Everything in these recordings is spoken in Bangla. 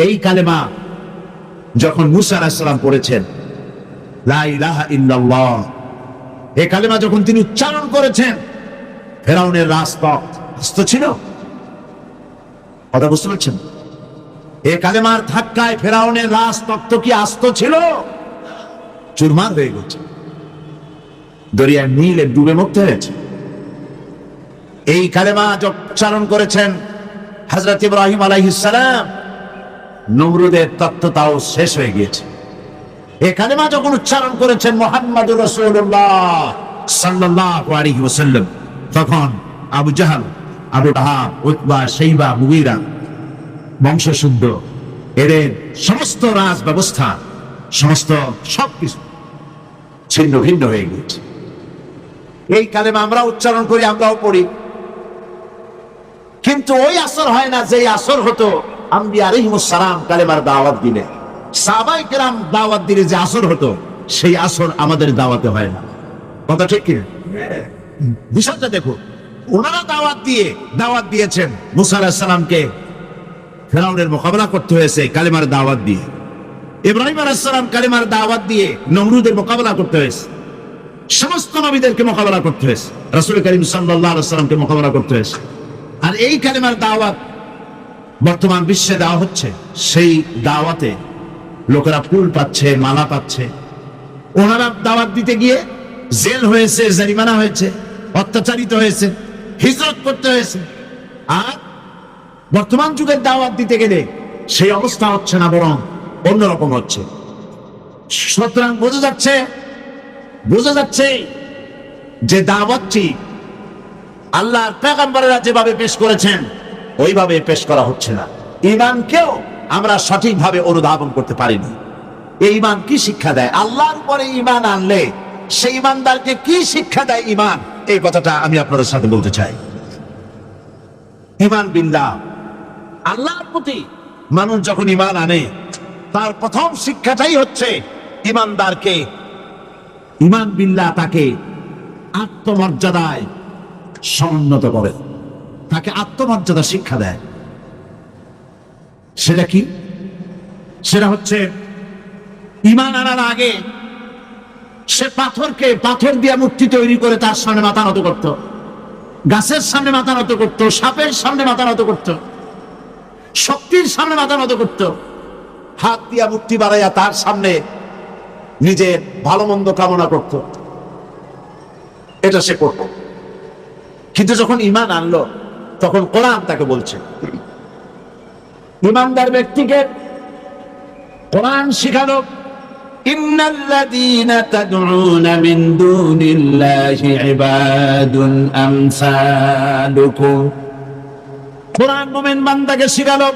এই কালেমা যখন মুসা আলাইহিস সালাম পড়েছেন, লা ইলাহা ইল্লাল্লাহ, এই কালেমা যখন তিনি উচ্চারণ করেছেন, ফেরাউনের রাজপথ আস্ত ছিল। কথা বুঝতে পারছেন? এই কালেমার ধাক্কায় ফেরাউনের রাজতত্ত্ব কি আস্ত ছিল? চুরমার হয়ে গেছে, দরিয়ার নীলে ডুবে মুক্ত হয়েছে। এই কালেমা উচ্চারণ করেছেন হযরত ইব্রাহিম আলাইহিস সালাম, নমরুদের তত্ত্বটাও শেষ হয়ে গিয়েছে। এই কালেমা যখন উচ্চারণ করেছেন মুহাম্মদুর রাসূলুল্লাহ সাল্লাল্লাহু আলাইহি ওয়াসাল্লাম, তখন আবু জাহল, আবু লাহাব, উতবা, শাইবা, মুগীরা বংশশুদ্ধ, এদের সমস্ত রাজ ব্যবস্থা, সমস্ত সবকিছু ছিন্ন ভিন্ন হয়ে গিয়েছে। এই কালেমা আমরা উচ্চারণ করি, আমরাও পড়ি, কিন্তু ওই আসর হয় না যে আসর হতো আম্বিয়া আলাইহিমুস সালাম কালেমার দাওয়াত দিলে, সাহাবায়ে কেরাম দাওয়াত দিলে যে আসর হতো, সেই আসর আমাদের দাওয়াতে হয় না। কথা ঠিক কি? বিষয়টা দেখো, ওনারা দাওয়াত দিয়েছেন মুসা আলাইহিস সালামকে, ফেরাউনের মোকাবেলা করতে হয়েছে কালেমার দাওয়াত দিয়ে। ইব্রাহিম আলাইহিস সালাম কালেমার দাওয়াত দিয়ে নমরুদের মোকাবেলা করতে হয়েছে। সমস্ত নবীদেরকে মোকাবেলা করতে হয়েছে, রাসূল করিম সাল্লাল্লাহু আলাইহি ওয়াসাল্লামকে মোকাবেলা করতে হয়েছে। আর এই কালেমার দাওয়াত বর্তমান বিশ্বে দেওয়া হচ্ছে, সেই দাওয়াতে লোকেরা ফুল পাচ্ছে, মালা পাচ্ছে। ওনারা দাওয়াত দিতে গিয়ে জেল হয়েছে, জরিমানা হয়েছে, অত্যাচারিত হয়েছে, হিজরত করতে হয়েছে। আর বর্তমান যুগের দাওয়াত দিতে গেলে সেই অবস্থা হচ্ছে না, বরং অন্যরকম হচ্ছে। সুতরাং বোঝা যাচ্ছে যে দাওয়াতটি আল্লাহর পয়গম্বরেরা যেভাবে পেশ করেছেন ওইভাবে পেশ করা হচ্ছে না। ঈমানকেও আমরা সঠিকভাবে অনুধাবন করতে পারিনি। এই ঈমান কি শিক্ষা দেয়? আল্লাহর উপরে ঈমান আনলে সেই ঈমানদারকে কি শিক্ষা দেয় ঈমান, এই কথাটা আমি আপনাদের সাথে বলতে চাই। ঈমান বিল্লাহ, আল্লাহর প্রতি মানুষ যখন ঈমান আনে, তার প্রথম শিক্ষাটাই হচ্ছে ঈমানদারকে, ঈমান বিল্লাহ, তাকে আত্মমর্যাদায় সমুন্নত করে, তাকে আত্মমর্যাদা শিক্ষা দেয়। সেটা কি? সেটা হচ্ছে ঈমান আনার আগে সে পাথর দিয়ে মূর্তি তৈরি করে তার সামনে মাথা নত করত, গাছের সামনে মাথা নত করত, সাপের সামনে মাথা নত করত, শক্তির সামনে মাথা নত করত, হাত দিয়া মূর্তি বাড়াইয়া তার সামনে নিজের ভালো মন্দ কামনা করত। এটা সে করত। কিন্তু যখন ঈমান আনলো, তখন কোরআন তাকে বলছে, ঈমানদার ব্যক্তিকে কোরআন শিখালো, ইন্নাল্লাযীনা তাদউনা মিন দুনিল্লাহি ইবাদুন আমসালুকুম। কোরআন মুমিন বান্দাকে শিখালো,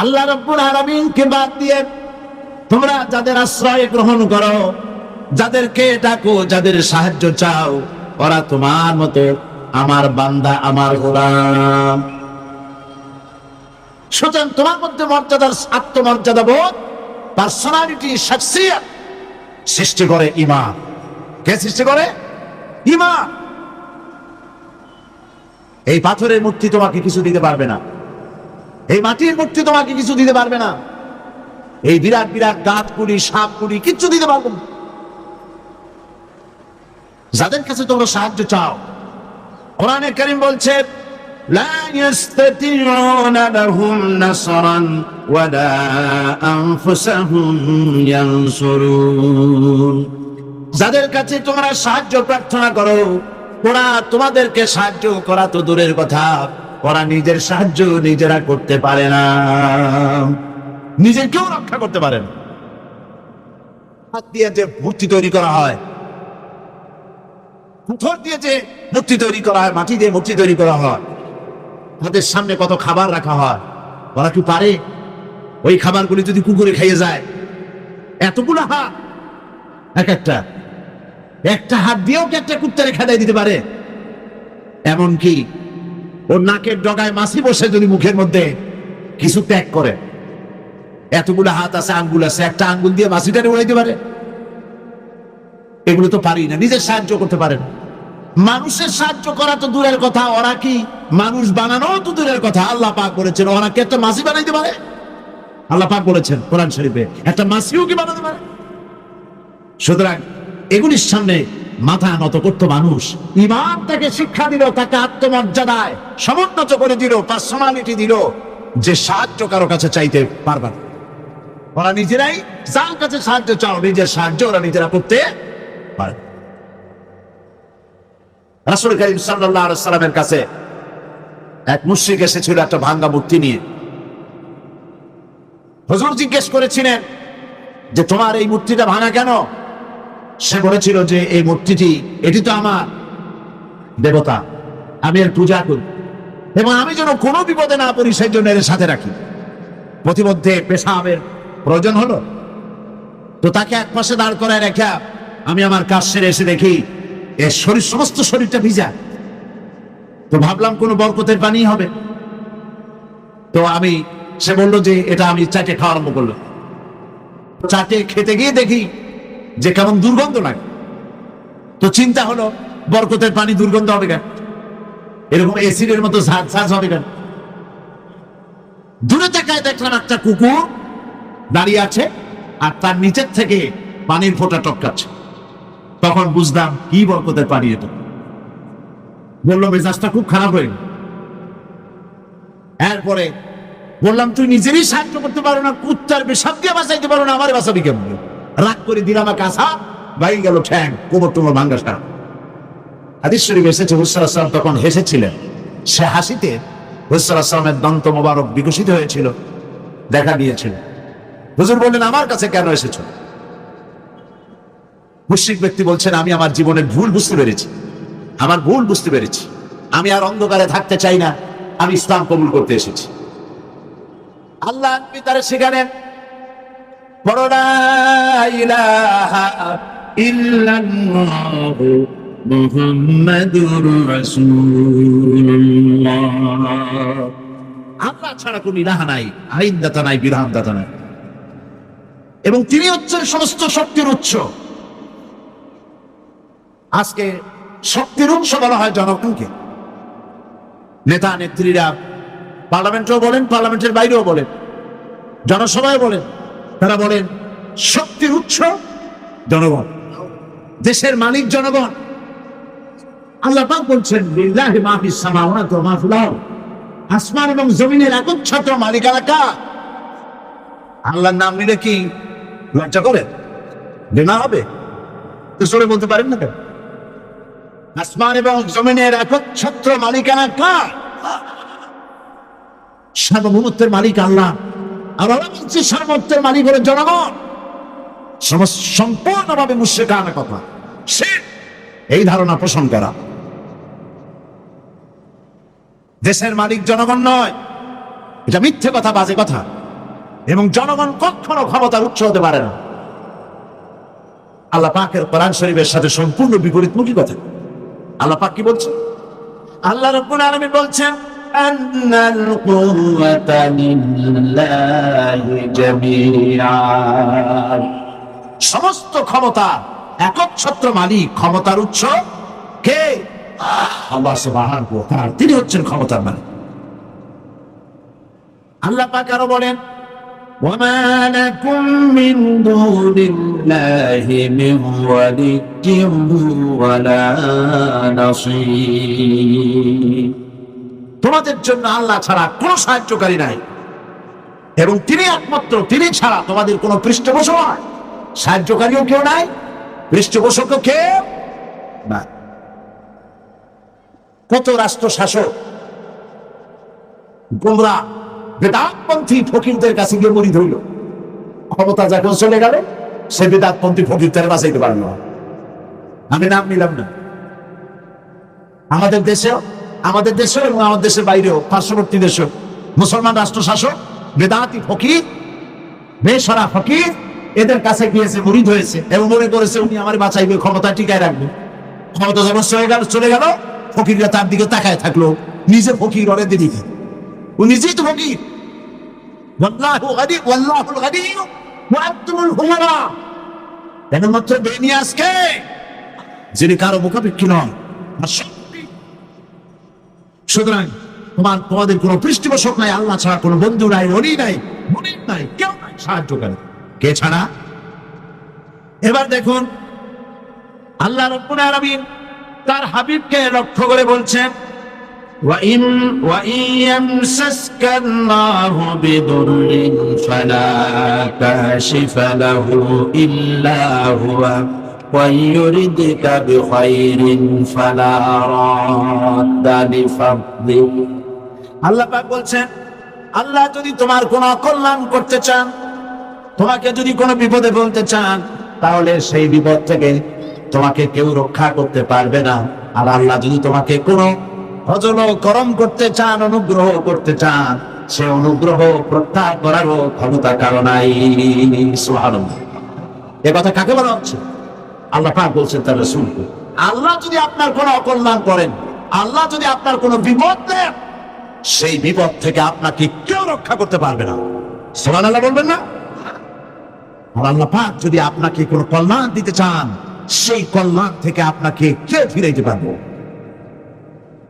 আল্লাহ রাব্বুল আলামিনকে বাদ দিয়ে তোমরা যাদের আশ্রয় গ্রহণ করো, যাদেরকে ডাকো, যাদের সাহায্য চাও, ওরা তোমার মতো আমার বান্দা, আমার গোলাম। সুতরাং তোমার মধ্যে মর্যাদার, আত্মমর্যাদা বোধ, পার্সোনালিটি, শাখসিয়ত সৃষ্টি করে ঈমান। কে সৃষ্টি করে? ঈমান। এই পাথরের মূর্তি তোমাকে কিছু দিতে পারবে না, এই মাটির মূর্তি তোমাকে কিছু দিতে পারবে না, এই বিরাট বিরাট গাছ কুড়ি, সাপ কুড়ি কিচ্ছু দিতে পারবে না। যাদের কাছে তোমরা সাহায্য চাও, কোরআনে কারীম বলছে, লা ইস্তাতিউনা লাহুম নাসরান ওয়ালা আনফুসাহুম ইয়ানসুরুন। যাদের কাছে তোমরা সাহায্য প্রার্থনা করো, ওরা তোমাদেরকে সাহায্য করা তো দূরের কথা, ওরা নিজের সাহায্য নিজেরা করতে পারে না, নিজেকেও রক্ষা করতে পারে না। হাত দিয়ে যে মূর্তি তৈরি করা হয়, পাথর দিয়ে যে মূর্তি তৈরি করা হয়, মাটি দিয়ে মূর্তি তৈরি করা হয়, তাদের সামনে কত খাবার রাখা হয়, ওরা কি পারে ওই খাবারগুলি যদি কুকুরে খেয়ে যায়? এতগুলো হাত, একটা হাত দিয়েও কি একটা কুত্তারে খেদাই দিতে পারে? এমনকি ওর নাকের ডগায় মাছি বসে যদি মুখের মধ্যে কিছু ত্যাগ করে, এতগুলো হাত আছে, আঙ্গুল আছে, একটা আঙ্গুল দিয়ে মাছিটারে উড়াইতে পারে? এগুলো তো পারি না, নিজের সাহায্য করতে পারে না। মানুষের সাহায্য করা তো দূরের কথা, ওরা কি মানুষ বানানো তো দূরের কথা। আল্লাহ পাক বলেছেন, ওরা কি একটা মাছি বানাইতে পারে? আল্লাহ পাক বলেছেন কোরআন শরীফে, একটা মাছিও কি বানাতে পারে? সুতরাং এগুলির সামনে মাথা নত করতো মানুষ। ইমান তাকে শিক্ষা দিল, তাকে আত্মমর্যাদায় সমুন্নত করে দিল, পার্সোনালিটি দিল, যে সাহায্য কারো কাছে চাইতে পারবে না। ওরা নিজেরাই যার কাছে সাহায্য চাও, নিজের সাহায্য ওরা নিজেরা করতে পারে। রাসূল কারীম সাল্লাল্লাহু আলাইহি সাল্লামের কাছে এক মুশরিক এসেছিল একটা ভাঙা মূর্তি নিয়ে। হুজুর জিজ্ঞেস করেছিলেন যে তোমার এই মূর্তিটা ভাঙা কেন? সে বলেছিল যে এই মূর্তিটি, এটি তো আমার দেবতা, আমি এর পূজা করি এবং আমি যেন কোনো বিপদে না পড়ি সেই জন্য এর সাথে রাখি। প্রতিমধ্যে পেশাবের প্রয়োজন হলো, তো তাকে এক পাশে দাঁড় করায় রেখা আমি আমার কাজ সেরে এসে দেখি এর শরীর, সমস্ত শরীরটা ভিজা। তো ভাবলাম কোনো বরকতের পানি হবে। তো সে বললো যে এটা আমি চাটে খাওয়া আরম্ভ করলাম। চাটে খেতে গিয়ে দেখি যে কেমন দুর্গন্ধ লাগে। তো চিন্তা হলো বরকতের পানি দুর্গন্ধ হবে কেন? এরকম এসিডের মতো ঝাঁঝ ঝাঁঝ হবে কেন? দূরে তাকায় দেখলাম একটা কুকুর দাঁড়িয়ে আছে আর তার নিচের থেকে পানির ফোঁটা টপকাচ্ছে। তখন বুঝলাম কি বরকতের পানি এটা। বললো মেজাজটা খুব খারাপ হয়ে গেল। এরপরে বললাম তুই নিজেরই সাহায্য করতে পারো না, কুত্তার পেশাব দিয়ে বাঁচাইতে পারো না, আমার বাঁচাবি কেমন? রাগ করে দিলাম কাছা ভাই গেল ঠ্যাং, কোমর টোমর ভাঙ্গা সারা। হাদিস শরীফে এসেছে হুজুর সাল্লাল্লাহু আলাইহি ওয়াসাল্লাম তখন হেসেছিলেন। সে হাসিতে হুজুর সাল্লাল্লাহু আলাইহি ওয়াসাল্লামের দন্ত মোবারক বিকশিত হয়েছিল, দেখা দিয়েছিল। হুজুর বললেন আমার কাছে কেন এসেছো? মুশরিক ব্যক্তি বলছেন আমি আমার জীবনের ভুল বুঝতে পেরেছি, আমার ভুল বুঝতে পেরেছি, আমি আর অন্ধকারে থাকতে চাই না, আমি ইসলাম কবুল করতে এসেছি। আল্লাহ তারে শেখালেন বড় লা ইলাহা ইল্লাল্লাহু মুহাম্মাদুর রাসূলুল্লাহ। আল্লাহ ছাড়া কোনো ইলাহা নাই, আইনদাতা নাই, বিধানদাতা নাই, এবং তিনি হচ্ছেন সমস্ত শক্তির উৎস। আজকে শক্তির উৎস বলা হয় জনগণকে। নেতা নেত্রীরা পার্লামেন্টেও বলেন, পার্লামেন্টের বাইরেও বলেন, জনসভায় বলেন, তারা বলেন শক্তির উৎস জনগণ, দেশের মালিক জনগণ। আল্লাহ পাক বলছেন লিল্লাহি মা ফিস সামাওয়াতি ওয়া মা ফিল আরদ, আসমান এবং জমিনের একচ্ছত্র মালিকানা কার? আল্লাহর নাম নিলে কি লজ্জা করে? ঘৃণা হবে? তো সরে বলতে পারেন না কেন? আসমান এবং জমিনের একচ্ছত্র মালিকানা কার? সার্বভৌমত্বের মালিক আল্লাহ। আর ওরা বলছে সার্বভৌমত্বের মালিক হলো জনগণ। সম্পূর্ণভাবে মুশরিকানা কথা, শিরক, এই ধারণা পোষণ করা। দেশের মালিক জনগণ নয়, এটা মিথ্যে কথা, বাজে কথা। এবং জনগণ কখনো ক্ষমতার উৎস হতে পারে না। আল্লাহ পাকের কোরআন শরীফের সাথে সম্পূর্ণ বিপরীতমুখী কথা। আল্লাহ পাক কি বলছেন? আল্লাহ রাব্বুল আলামিন বলছেন আন্নাল কুওয়াতা লিল্লাহি জামিআন, সমস্ত ক্ষমতা একচ্ছত্র মালিক, ক্ষমতার উৎস কে? আল্লাহ সুবহানাহু ওয়া তাআলা, তিনি হচ্ছেন ক্ষমতার মালিক। আল্লাহ পাক আরো বলেন ওয়ামা লাকুম মিন দুনিল্লাহি মিন ওয়ালিয়্যিন ওয়ালা নাসীর, তোমাদের জন্য আল্লাহ ছাড়া কোনো সাহায্যকারী নাই এবং তিনি একমাত্র, তিনি ছাড়া তোমাদের কোনো পৃষ্ঠপোষক নাই, সাহায্যকারীও কেউ নাই, পৃষ্ঠপোষকও কেউ নাই। কত রাষ্ট্র শাসক গোমরা বেদাতপন্থী ফকিরদের কাছে গিয়ে মরিদ হইল, ক্ষমতা যখন চলে গেল সে বেদাতপন্থী ফকির তারা বাঁচাইতে পারল না। আমি নাম নিলাম না। আমাদের দেশেও এবং আমাদের দেশের বাইরেও, পার্শ্ববর্তী দেশেও মুসলমান রাষ্ট্র শাসক বেদাতি ফকির, বেসরা ফকির, এদের কাছে গিয়েছে, মুরিদ হয়েছে এবং মনে করেছে উনি আমার বাঁচাইবে, ক্ষমতা টিকায় রাখবে। ক্ষমতা যখন চলে গেল ফকিররা তার দিকে তাকায় থাকলো, নিজে ফকির ওরে দিকে, ও নিজেই তো ফকির। ওয়াল্লাহু গানি ওয়াল্লাহুল গানি ওয়া আনতুমুল ফুকারা, একমাত্র বেনিয়াস কে? যিনি কারো মুখাপেক্ষী নন। সুতরাং তোমাদের কোনো পৃষ্ঠপোষক নাই, আল্লাহ ছাড়া কোনো বন্ধু নাই, ওলি নাই, মুনিব নাই, কেউ নাই সাহায্যকারী। কে ছাড়া? এবার দেখুন আল্লাহ রাব্বুল আলামিন তার হাবিবকে লক্ষ্য করে বলছেন, وَإِنْ يَمْسَسْكَ اللَّهُ بِضُرٍّ فَلَا كَاشِفَ لَهُ إِلَّا هُوَ وَإِنْ يُرِدْكَ بِخَيْرٍ فَلَا رَادَّ لِفَضْلِهِ। আল্লাহ পাক বলছেন, আল্লাহ যদি তোমার কোনো কল্যাণ করতে চান, তোমাকে যদি কোনো বিপদে ফেলতে চান, তাহলে সেই বিপদ থেকে তোমাকে কেউ রক্ষা করতে পারবে না। আর আল্লাহ যদি তোমাকে কোনো ফজল করম করতে চান, অনুগ্রহ করতে চান, সে অনুগ্রহ প্রত্যাহার করারও ক্ষমতা কারো নাই। সুবহানাল্লাহ। এ কথা কাকে বলা হচ্ছে? আল্লাহ পাক বলছেন তার রাসূলকে, আল্লাহ যদি আপনার কোনো অকল্যাণ করেন, আল্লাহ যদি আপনার কোনো বিপদ দেন, সেই বিপদ থেকে আপনাকে কেউ রক্ষা করতে পারবে না। সুবহানাল্লাহ বলবেন না? আর আল্লাহ পাক যদি আপনাকে কোনো কল্যাণ দিতে চান, সেই কল্যাণ থেকে আপনাকে কে ফিরাইতে পারবে?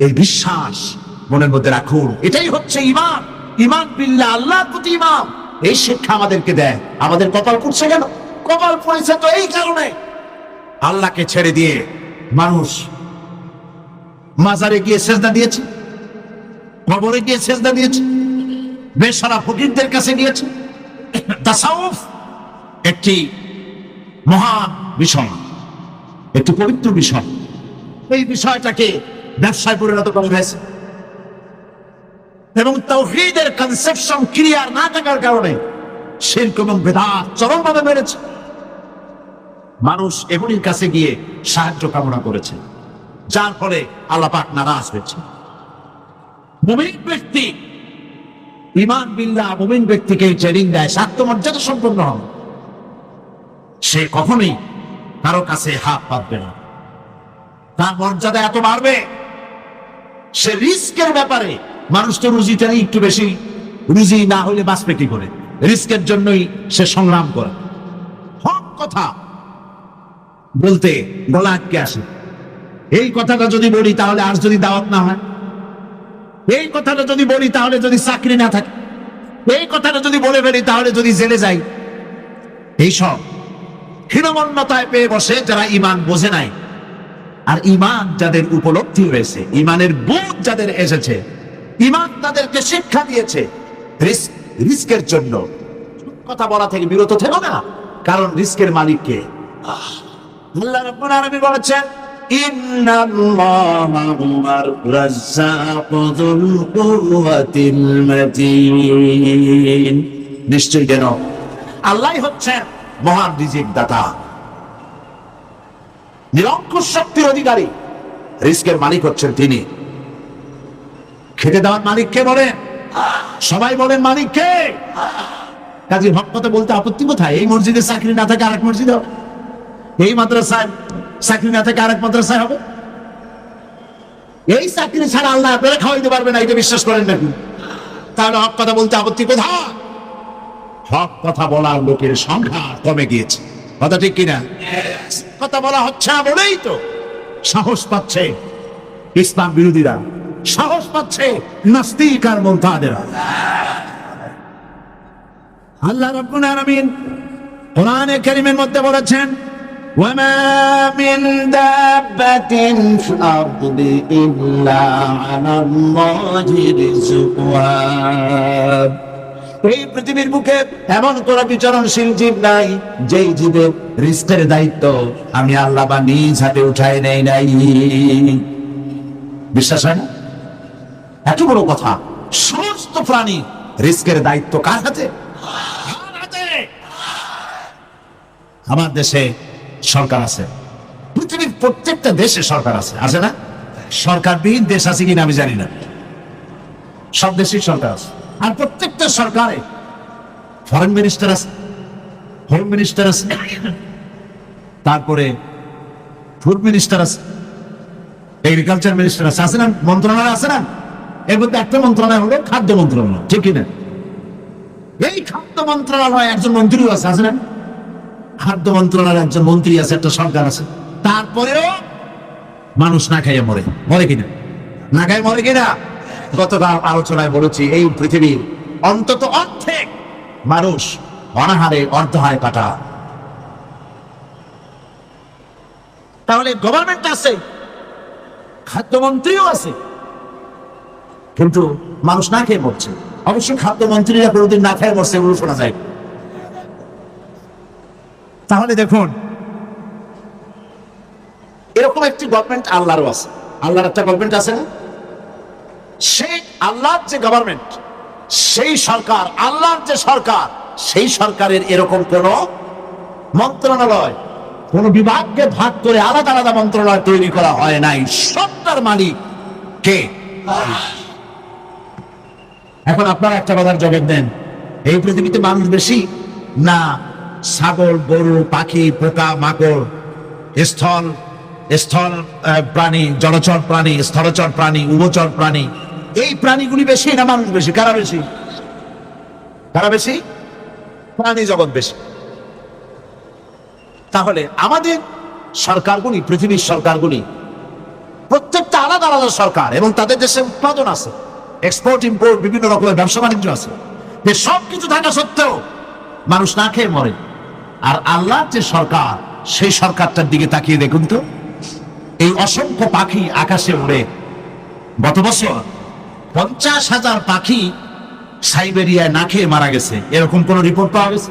এই বিশ্বাস মনের মধ্যে রাখুন। এটাই হচ্ছে ঈমান। ঈমান বিল্লাহ, আল্লাহর প্রতি ঈমান। এই শিক্ষা আমাদেরকে দেয়। আমাদের কপাল পুড়ছে কেন? কপাল পুড়েছে তো এই কারণে, আল্লাহকে ছেড়ে দিয়ে মানুষ মাজারে গিয়ে সেজদা দিয়েছে, কবরে গিয়ে সেজদা দিয়েছে, বেশারা ফকিরদের কাছে গিয়েছে। তাসাউফ একটি মহান বিষয়, একটি পবিত্র বিষয়। এই বিষয়টাকে ব্যবসায় পরিণত করা হয়েছে এবং তাওহীদের কনসেপশন ক্লিয়ার না থাকার কারণে শিরক এবং বিদআত চরমভাবে বেড়েছে। মানুষ এগুলির কাছে গিয়ে সাহায্য কামনা করেছে, যার ফলে আল্লাহ পাক নারাজ হয়েছে। মুমিন ব্যক্তি, ঈমান বিল্লাহ মুমিন ব্যক্তিকে ট্রেনিং দেয়, আত্মমর্যাদা সম্পন্ন হবে। সে কখনোই কারো কাছে হাত পাতবে না, তার মর্যাদা এত বাড়বে। সে রিস্কের ব্যাপারে, মানুষ তো রুজিটা একটু বেশি, রুজি না হলে বাঁচবে কি করে? রিস্কের জন্যই সে সংগ্রাম করে। হক কথা বলতে গলা আটকে আসে। এই কথাটা যদি বলি তাহলে আর যদি দাওয়াত না হয়, এই কথাটা যদি বলি তাহলে যদি চাকরি না থাকে, এই কথাটা যদি বলে ফেলি তাহলে যদি জেলে যাই। এইসব হীনমন্যতায় পেয়ে বসে যারা ঈমান বোঝে নাই। আর ঈমান যাদের উপলব্ধি হয়েছে, ঈমানের বোধ যাদের এসেছে, ঈমান তাদেরকে শিক্ষা দিয়েছে, রিস্কের জন্য কথা বলা থেকে বিরত থেকো না, কারণ রিস্কের মালিককে আল্লাহ রাব্বুল আলামিন বলেছেন, ইন্নাল্লাহা হুয়ার রাজ্জাকু যুল কুওয়াতিল মাতিন। নিশ্চয়ই যেন আল্লাহই হচ্ছেন মহান রিজিক দাতা, নিরঙ্কুশ শক্তির অধিকারী। রিস্কের মালিক হচ্ছেন তিনি। খেতে দেওয়ার মালিক কে বলেন? সবাই বলেন মালিক কে? কাজী হক কথা বলতে আপত্তি কোথায়? এই মসজিদে চাকরি না থাকে আরেক মসজিদে হবে, এই মাদ্রাসায় চাকরি না থাকে আরেক মাদ্রাসায় হবে। এই চাকরি ছাড়া আল্লাহ আপনারা খাওয়াইতে পারবে না, এটা বিশ্বাস করেন নাকি? তাহলে হক কথা বলতে আপত্তি কোথায়? হক কথা বলার লোকের সংখ্যা কমে গিয়েছে, কথা ঠিক কিনা? কথা বলা হচ্ছে না বলেই তো সাহস পাচ্ছে ইসলাম বিরোধীরা, সাহস পাচ্ছে নাস্তিক আর মুরতাদেরা। আল্লাহ রাব্বুল আলামিন কোরআনে কারীমের মধ্যে বলেছেন, ওয়ামা মিন দাব্বাতিন ফিল আরদি ইল্লা আলাল্লাহি রিজকুহা। এই পৃথিবীর বুকে এমন কোন বিচরণশীল জীব নাই যেই জীবের রিস্কের দায়িত্ব আমি আল্লাহ বা নিজ হাতে উঠাই নেই নাই। বিশ্বাস হয় না? এত বড় কথা। সমস্ত প্রাণী রিস্কের দায়িত্ব কার হাতে? আমার দেশে সরকার আছে, পৃথিবীর প্রত্যেকটা দেশে সরকার আছে, আছে না? সরকারবিহীন দেশ আছে কিনা আমি জানি না, সব দেশেই সরকার আছে। আর প্রত্যেকটা সরকারে ফরেন মিনিস্টার আছে, হোম মিনিস্টার আছে, তারপরে ফুড মিনিস্টার আছে, এগ্রিকালচার মিনিস্টার আছে, আছে না? মন্ত্রণালয় আছে না? এর মধ্যে একটা মন্ত্রণালয় হলো খাদ্য মন্ত্রণালয়, ঠিক কিনা? এই খাদ্য মন্ত্রণালয় একজন মন্ত্রী আছে, আছে না? খাদ্য মন্ত্রণালয়ের একজন মন্ত্রী আছে, একটা সরকার আছে। তারপরেও মানুষ না খাইয়ে মরে, মরে কিনা? না খাই মরে কিনা? গতকাল আলোচনায় বলেছি এই পৃথিবীর অন্তত অর্ধেক মানুষ অনাহারে অর্ধহারে কাটা। তাহলে গভর্নমেন্ট আছে, খাদ্যমন্ত্রীও আছে, কিন্তু মানুষ না খেয়ে মরছে। অবশ্যই খাদ্যমন্ত্রীরা কোনোদিন না খেয়ে মরছে এগুলো শোনা যায়। তাহলে দেখুন, এরকম একটি গভর্নমেন্ট আল্লাহরও আছে। আল্লাহর একটা গভর্নমেন্ট আছে না? সেই আল্লাহর যে গভর্নমেন্ট, সেই সরকার, আল্লাহর যে সরকার, সেই সরকারের এরকম কোন মন্ত্রণালয়, কোন বিভাগকে ভাগ করে আলাদা আলাদা মন্ত্রণালয় তৈরি করা হয় নাই। সবটার মালিক কে? এখন আপনারা একটা কথার জবাব দেন, এই পৃথিবীতে মানুষ বেশি না ছাগল, গরু, পাখি, পোকা, মাকড়, স্থল স্থল প্রাণী, জলচর প্রাণী, স্থলচর প্রাণী, উভচর প্রাণী, এই প্রাণীগুলি বেশি না মানুষ বেশি? কারা বেশি? কারা বেশি? প্রাণী জগৎ বেশি। তাহলে আমাদের সরকারগুলি, পৃথিবীর সরকারগুলি প্রত্যেকটা আলাদা আলাদা সরকার, এবং তাদের দেশে উৎপাদন আছে, এক্সপোর্ট ইম্পোর্ট, বিভিন্ন রকমের ব্যবসা বাণিজ্য আছে। সব কিছু থাকা সত্ত্বেও মানুষ না খেয়ে মরে। আর আল্লাহর যে সরকার, সেই সরকারটার দিকে তাকিয়ে দেখুন তো, এই অসংখ্য পাখি আকাশে উড়ে। গত বছর 50,000 পাখি সাইবেরিয়ায় না খেয়ে মারা গেছে, এরকম কোন রিপোর্ট পাওয়া গেছে?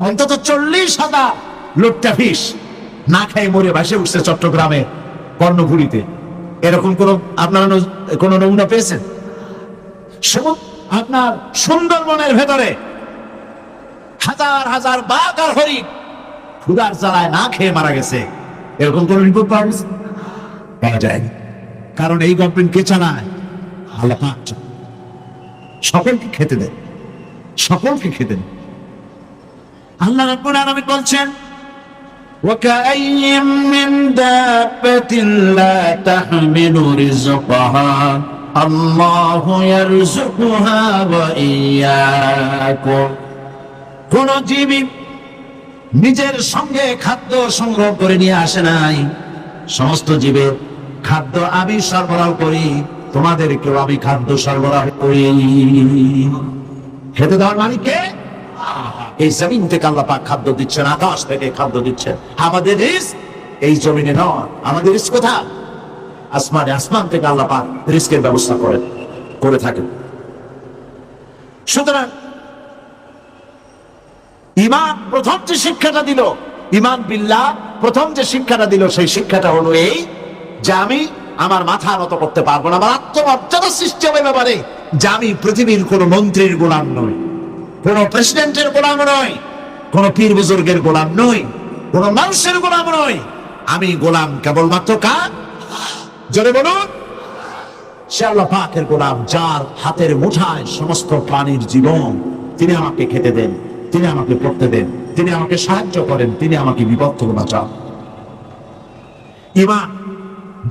অন্তত 40,000 লোট্টা ফিশ না খেয়ে মরে ভাসে উঠছে চট্টগ্রামে কর্ণফুলীতে। এরকম কোন আপনারা কোন নমুনা পেয়েছেন? আপনার সুন্দরবনের ভেতরে হাজার হাজার বাঘ আর হরিণ ক্ষুধার জ্বালায় না খেয়ে মারা গেছে, এরকম কোন রিপোর্ট পাওয়া গেছে? পাওয়া যায়নি। কারণ এই গভর্নমেন্ট কে চালায়? আল্লাহ পাক। সকলকে খেতে দেন, সকলকে খেতে দেন। আল্লাহ রাব্বুল আলামিন বলছেন, وَكَأَيٍّ مِّن دَابَّةٍ لَّا تَحْمِلُ رِزْقَهَا اللَّهُ يَرْزُقُهَا وَإِيَّاكُمْ। কোন জীবী নিজের সঙ্গে খাদ্য সংগ্রহ করে নিয়ে আসে নাই। সমস্ত জীবের খাদ্য আমি সরবরাহ করি, তোমাদেরকেও আমি খাদ্য সরবরাহ করি। খেতে দেওয়ার মালিককে? এই জমিন থেকে আল্লাহ পাক খাদ্য দিচ্ছেন, আকাশ থেকে খাদ্য দিচ্ছেন। আমাদের রিস্ক এই জমিনে নয়, আমাদের রিস্ক কোথায়? আসমানে। আসমান থেকে আল্লাহ পাক রিস্কের ব্যবস্থা করে থাকেন। সুতরাং ঈমান প্রথম যে শিক্ষাটা দিল, ঈমান বিল্লাহ প্রথম যে শিক্ষাটা দিল, সেই শিক্ষাটা হলো এই যে আমি আমার মাথা নত করতে পারবো না, আমার আত্মমর্যাদা সৃষ্টি হবে ব্যাপারে যে আমি পৃথিবীর কোন মন্ত্রীর গোলাম নই, কোন প্রেসিডেন্টের গোলাম নই, কোন পীর বুজুর্গের গোলাম নই, কোন মানুষের গোলাম নই। আমি গোলাম কেবলমাত্র কার? জোরে বলুন, সে আল্লাহ পাকের গোলাম, যার হাতের মুঠায় সমস্ত প্রাণীর জীবন। তিনি আমাকে খেতে দেন, তিনি আমাকে পড়তে দেন, তিনি আমাকে সাহায্য করেন, তিনি আমাকে বিপদ থেকে বাঁচান। ঈমান।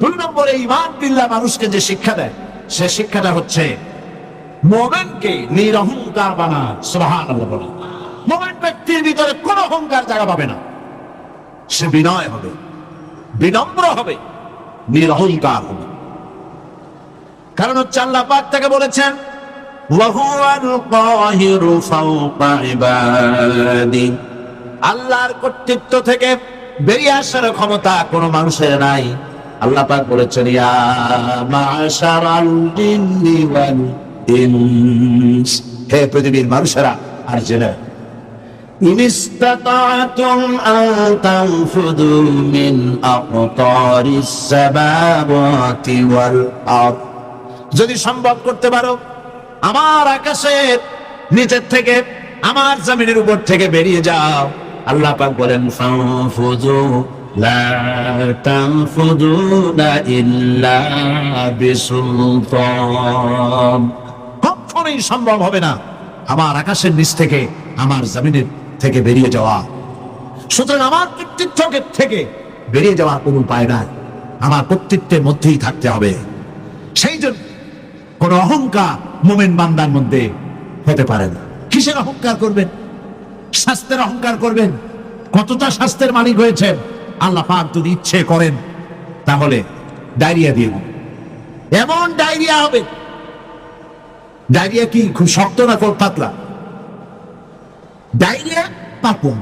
2 নম্বরে ঈমান বিল্লাহ মানুষকে যে শিক্ষা দেয়, সে শিক্ষাটা হচ্ছে মুমিনকে নিরহংকার বানায়। সুবহানাল্লাহ বলেন। মুমিন ব্যক্তির ভিতরে কোনো অহংকার জায়গা পাবে না। সে বিনয় হবে, বিনম্র হবে, নিরহংকার হবে। কারণ হচ্ছে আল্লাহ পাক তাকে বলেছেন, ওয়া হুয়াল কাহিরু ফাওকা ইবাদি। আল্লাহর কর্তৃত্ব থেকে বেরিয়ে আসার ক্ষমতা কোনো মানুষের নাই। আল্লাহ পাক বলেছেন, ইয়া মাশারাল জিন্নি ওয়াল ইনস, হে পৃথিবীর মানুষেরা আর জিনেরা, ইন ইসতাতা'তুম আন তানফুযু মিন আকতারিস সামাওয়াতি ওয়াল আরদ, যদি সম্ভব করতে পারো আমার আকাশের নিচের থেকে, আমার জমিনের উপর থেকে বেরিয়ে যাও। আল্লাহ পাক বলেন, ফানফুযু লা তানফুযুনা ইল্লা বিসুলতান। কখনোই সম্ভব হবে না আমার আকাশের নিচ থেকে, আমার জমিনের থেকে বেরিয়ে যাওয়া। সুতরাং আমার কর্তৃত্ব থেকে বেরিয়ে যাওয়ার কোনো উপায় নাই, আমার কর্তৃত্বের মধ্যেই থাকতে হবে। সেই জন্য কোন অহংকার মুমিন বান্দার মধ্যে হতে পারে না। কিসের অহংকার করবেন? স্বাস্থ্যের অহংকার করবেন। কতটা স্বাস্থ্যের মালিক হয়েছেন? আল্লাহ পাক যদি ইচ্ছে করেন তাহলে ডায়রিয়া দিয়ে দেন, এমন ডায়রিয়া হবে। ডায়রিয়া কি খুব শক্ত না খুব পাতলা? ডায়রিয়া পারফুম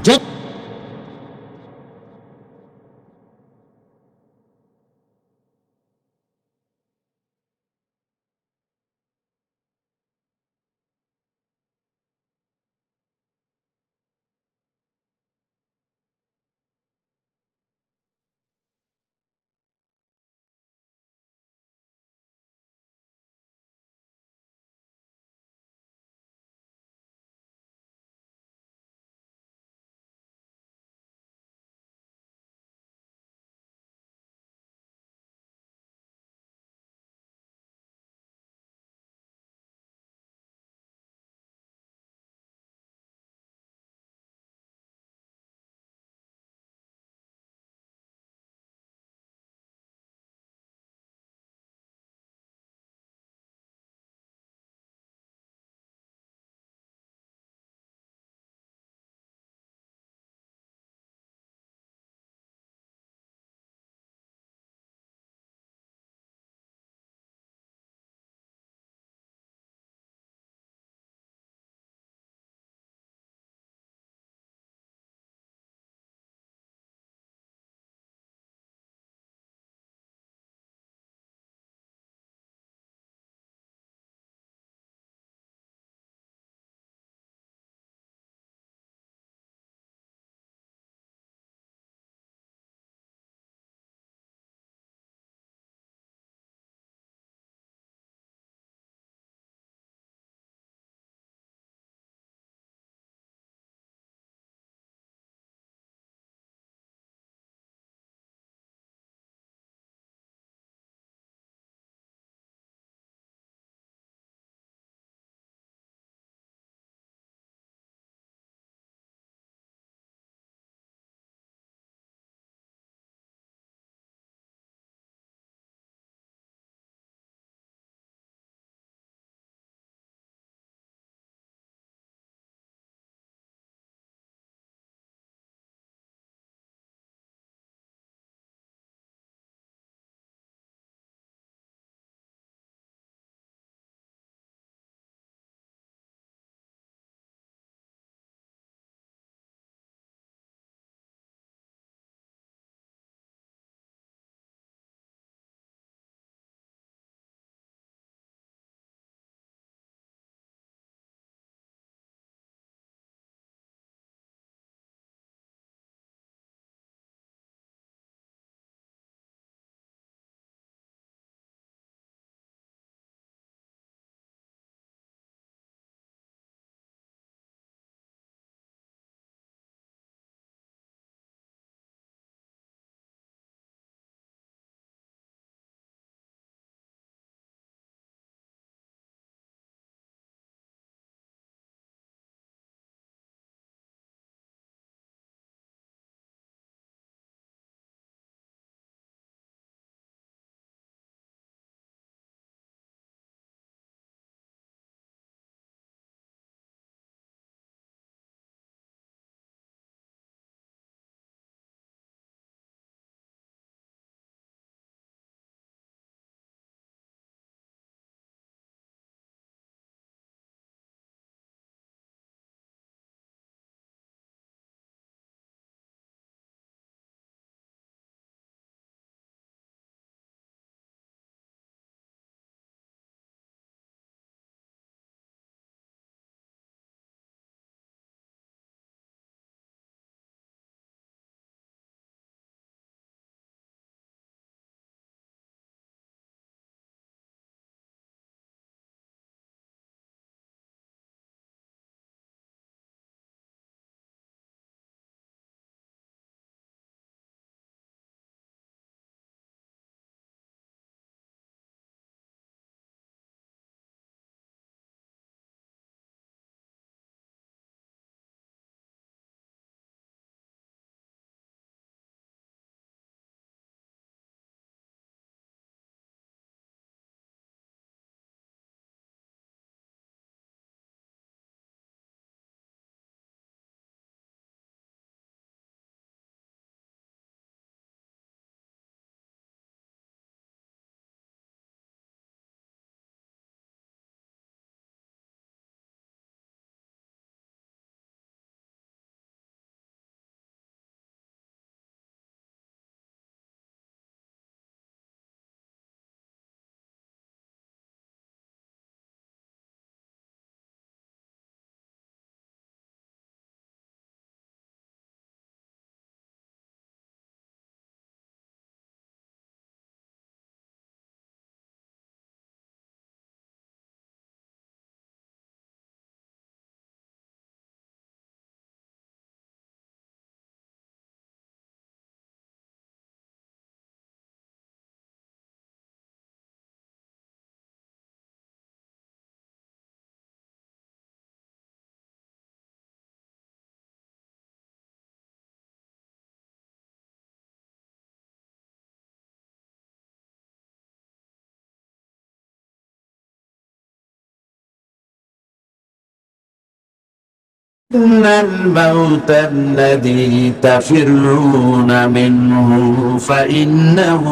الموت الذي تفرون منه فإنه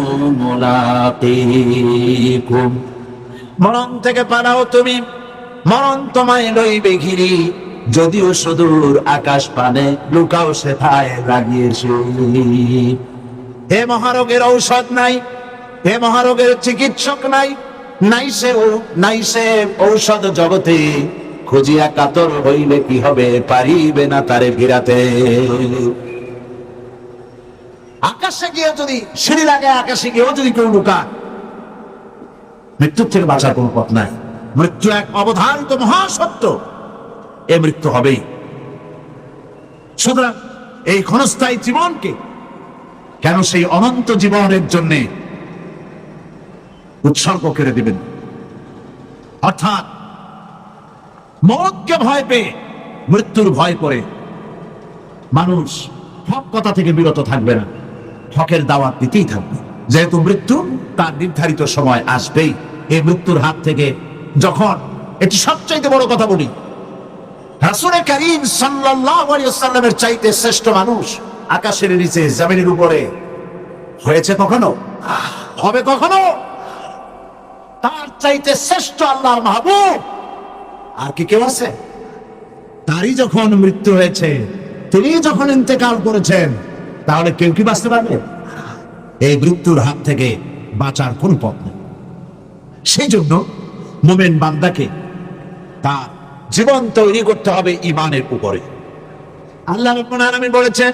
ملاقيكم মরণ থেকে পালাও তুমি, মরণ তোমায় লইবে ঘিরি, যদিও সুদূর আকাশ পানে লুকাও সেথায় লাগিয়েছি। হে মহারোগের ঔষধ নাই, হে মহারোগের চিকিৎসক নাই, নাই সে ঔষধ জগতে, খুঁজিয়া কাতর হইলে কি হবে, পারিবে না তারে ফিরাতে। আকাশে গিয়ে যদি সিঁড়ি লাগে, আকাশে গিয়েও যদি কেউ লুকায়, মৃত্যুর থেকে বাঁচার কোন পথ নাই। মৃত্যু এক অবধারিত মহাসত্য, এ মৃত্যু হবেই। সুতরাং এই ক্ষণস্থায়ী জীবনকে কেন সেই অনন্ত জীবনের জন্য উৎসর্গ করে দিবেন? অর্থাৎ মরণকে ভয় পেয়ে, মৃত্যুর ভয় করে মানুষ হক কথা থেকে বিরত থাকবে না, হকের দাওয়াত দিতেই থাকবে। যেহেতু মৃত্যু তার নির্ধারিত সময় আসবেই। এই মৃত্যুর হাত থেকে যখন, এটি সবচাইতে বড় কথা বলি, রাসূল করিম সাল্লাল্লাহু আলাইহি ওয়াসাল্লামের চাইতে শ্রেষ্ঠ মানুষ আকাশের নিচে জমিনের উপরে হয়েছে কখনো, হবে কখনো? তার চাইতে শ্রেষ্ঠ আল্লাহর মাহবুব আর কি কেউ আছে? তারই যখন মৃত্যু হয়েছে, তিনি যখন ইন্তেকাল করেছেন, তাহলে কেউ কি বাঁচতে পারবে? এই মৃত্যুর হাত থেকে বাঁচার কোন পথ নেই। সেই জন্য মুমিন বান্দাকে তার জীবন তৈরি করতে হবে ঈমানের উপরে। আল্লাহ রাব্বুল আলামিন বলেছেন,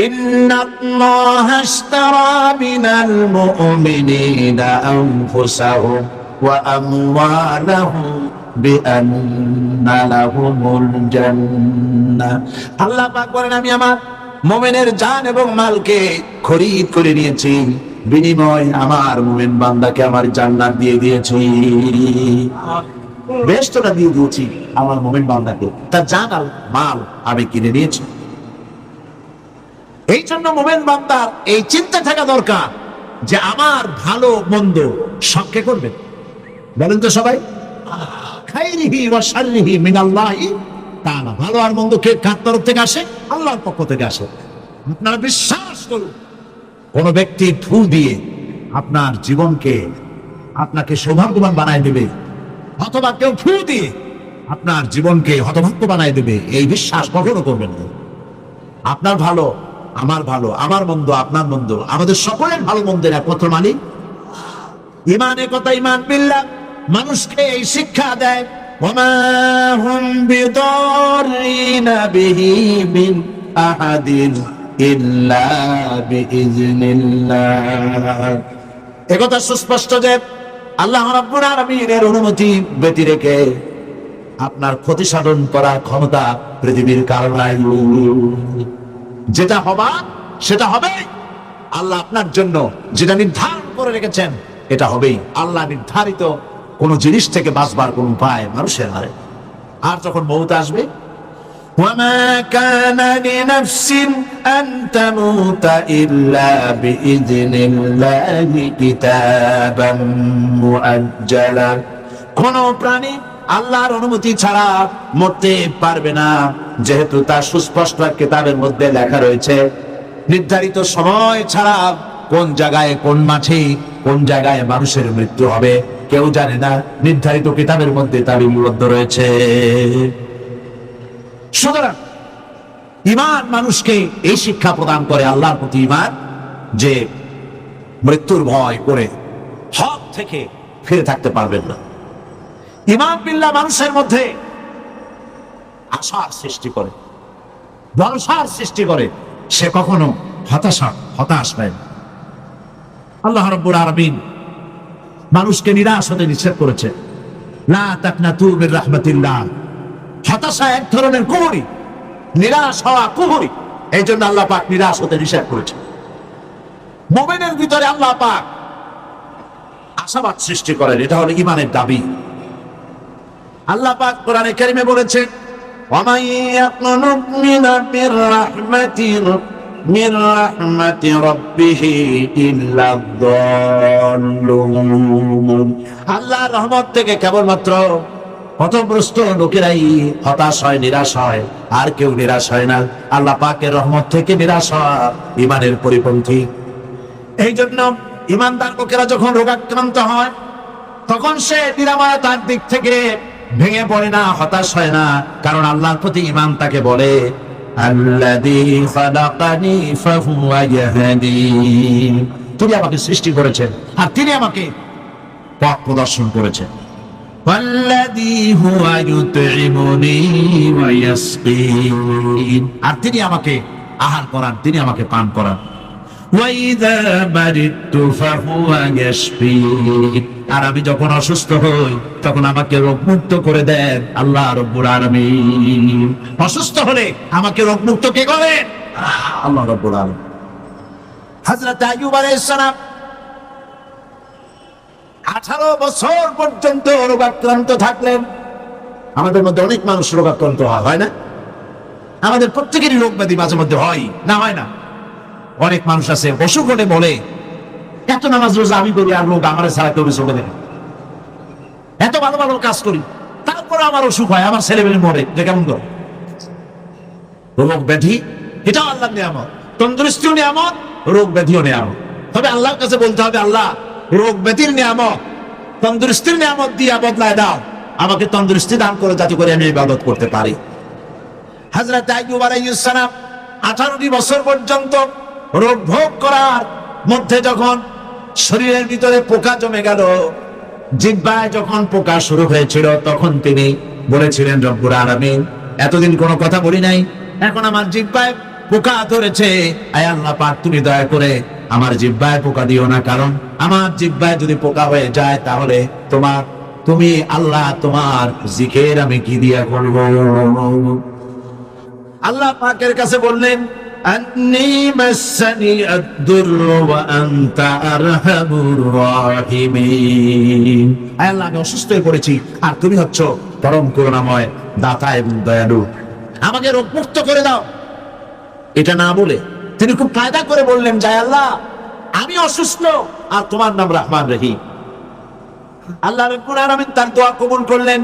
ইন্নাল্লাহা আশতারা মিনাল মুমিনিনা আনফুসাহুম ওয়া আমওয়ালাহুম বিআন্না লাহুমুল জান্নাহ। আল্লাহ পাক বলেন, আমি আমার মুমিনের জান এবং মালকে খরিদ করে নিয়েছি, বিনিময় আমার মুমিন বান্দাকে আমার জান্নাত দিয়ে দিয়েছি, বেহেশতটা দিয়ে দিয়েছি আমার মুমিন বান্দাকে, তার জান আর মাল আমি কিনে নিয়েছি। এই জন্য মুমিন বান্দার এই চিন্তা থাকা দরকার যে আমার ভালো মন্দ সবকে করবেন। বলেন তো সবাই, খাইরিহি ওয়া শাররিহি মিনাল্লাহি তাআলা। ভালো আর মন্দ কে কার তরফ থেকে আসে? আল্লাহর পক্ষ থেকে আসে। আপনারা বিশ্বাস করুন, কোন ব্যক্তি ফু দিয়ে আপনার জীবনকে, আপনাকে সৌভাগ্যবান বানায় দেবে, অথবা কেউ ফু দিয়ে আপনার জীবনকে হতভাগ্য বানায় দেবে, এই বিশ্বাস কখনো করবেন না। আপনার ভালো আমার ভালো, আমার মন্দ আপনার মন্দ, আমাদের সকলের ভালো মন্দের একমাত্র মালিক ঈমানের কথা। ঈমান বিল্লাহ মানুষকে এই শিক্ষা দেয়, ওয়ামা হুম বিদাররিনা বিহি মিন আহাদিন ইল্লা বিইজনিল্লাহ। একথা সুস্পষ্ট যে আল্লাহ রাব্বুল আলামিনের অনুমতি ব্যতি রেখে আপনার ক্ষতি সাধন করার ক্ষমতা পৃথিবীর কারো নাই। যেটা হবার সেটা হবে। আল্লাহ আপনার জন্য যেটা নির্ধারণ করে রেখেছেন এটা হবেই। আল্লাহ নির্ধারিত কোন জিনিস থেকে বাঁচবার কোন উপায় মানুষের নাই। আর যখন মউত আসবে, ওয়ামা কানা লিনাফসিন আন তামুতা ইল্লা বিইজনিল্লাহি কিতাবাম মুআজ্জালা। কোন প্রাণী আল্লাহর অনুমতি ছাড়া মরতে পারবে না, যেহেতু তার সুস্পষ্ট কিতাবের মধ্যে লেখা রয়েছে নির্ধারিত সময় ছাড়া কোন জায়গায়, কোন মাঠে, কোন জায়গায় মানুষের মৃত্যু হবে কেউ জানে না, নির্ধারিত কিতাবের মধ্যে তা লিপিবদ্ধ রয়েছে। সুতরাং ঈমান মানুষকে এই শিক্ষা প্রদান করে, আল্লাহর প্রতি ঈমান, যে মৃত্যুর ভয় করে হক থেকে ফিরে থাকতে পারবেন না। ঈমান বিল্লাহ মানুষের মধ্যে আশার সৃষ্টি করে, ভরসার সৃষ্টি করে, সে কখনো হতাশ পায় না। আল্লাহ রাব্বুল আলামিন মানুষকে নিরাশ হতে নিষেধ করেছে, লা তাকনাতু মির রাহমাতিল্লাহ। হতাশা এক ধরনের কুফরি, নিরাশ হওয়া কুফরি। এই জন্য আল্লাহ পাক নিরাশ হতে নিষেধ করেছে। মুমিনের ভিতরে আল্লাহ পাক আশাবাদ সৃষ্টি করেন, এটা হলো ঈমানের দাবি। আল্লাহ পাক কোরআনে কারিমে বলেছেন, ওয়া মান ইয়াকনুত মির রাহমাতি রাব্বিহি ইল্লা যাল্লুন। আল্লাহর রহমত থেকে কেবলমাত্র পথভ্রষ্ট লোকেরাই হতাশ হয়, নিরাশ হয়, আর কেউ নিরাশ হয় না। আল্লাহ পাকের রহমত থেকে নিরাশ হওয়া ঈমানের পরিপন্থী। এই জন্য ঈমানদার লোকেরা যখন রোগাক্রান্ত হয় তখন সে নিরাময়তার দিক থেকে ভেঙে পড়ে না, হতাশ হয় না, কারণ আল্লাহর প্রতি ঈমান তাকে বলে আল্লাযী খালাকানি ফাহুয়া ইয়াহদিন, তিনি আমাকে সৃষ্টি করেছেন আর তিনি আমাকে পথ প্রদর্শন করেছেন। ওয়াল্লাযী হুয়া ইউতঈমুনি ওয়া ইয়াসকিন, আর তিনি আমাকে আহার করান, তিনি আমাকে পান করান। ওয়া ইযা মারিদতু ফাহুয়া ইয়াশফিন, আর আমি যখন অসুস্থ হই তখন আমাকে রোগমুক্ত করে দেন আল্লাহ রাব্বুল আলামিন। অসুস্থ হলে আমাকে রোগমুক্ত কে করেন? আল্লাহ রাব্বুল আলামিন। হযরত আইয়ুব আলাইহিস সালাম 18 বছর পর্যন্ত রোগাক্রান্ত থাকলেন। আমাদের মধ্যে অনেক মানুষ রোগাক্রান্ত হয় না? আমাদের প্রত্যেকেরই রোগ ব্যাধি মাঝে মধ্যে হয় না, হয় না? অনেক মানুষ আছে অসুখ হলে বলে এত নামাজ রোজা আমি করি আর লোক আমার ছাড়া কেউ চলে দেবে, এত ভালো ভালো কাজ করি তারপরে আমার অসুখ হয়, আমার ছেলেমেয়ে মরে, যে কেমন করে? রোগ ব্যাধি এটাও আল্লাহর নিয়ামত, তন্দুরুস্তিও নিয়ামত, রোগ ব্যাধিও নিয়ামত। তবে আল্লাহর কাছে বলতে হবে, আল্লাহ রোগ ব্যাধির নিয়ামত তন্দুরুস্তির নিয়ামত দিয়া বদলায় দাও, আমাকে তন্দুরুস্তি দান করে যাতে করে আমি ইবাদত করতে পারি। হযরত আইয়ুব আলাইহিস সালাম 18টি বছর পর্যন্ত রোগ ভোগ করার মধ্যে যখন শরীরের ভিতরে পোকা জমে গেল, জিহ্বায় যখন পোকা শুরু হয়েছিল, তখন তিনি বলেছিলেন রব্বুল আলামিন, এতদিন কোনো কথা বলি নাই, এখন আমার জিহ্বায় পোকা ধরেছে, আয় আল্লাহ পাক তুমি দয়া করে আমার জিহ্বায় পোকা দিও না, কারণ আমার জিহ্বায় যদি পোকা হয়ে যায় তাহলে তুমি আল্লাহ তোমার জিকির আমি কি দিয়া করব? আল্লাহ পাকের কাছে বললেন, আন্নী মাসানি আদ-দুররু ওয়া আনতা আরহামুর রাহিমিন, আয় আল্লাহ আমি অসুস্থ হয়ে পড়েছি আর তুমি হচ্ছ পরম করুণাময় দাতা এবং দয়ালু, আমাকে রোগমুক্ত করে দাও। এটা না বলে তিনি খুব কায়দা করে বললেন, যায় আল্লাহ আমি অসুস্থ আর তোমার নাম রহমান রহিম। আল্লাহ রাব্বুল আলামিন তার দোয়া কবুল করলেন,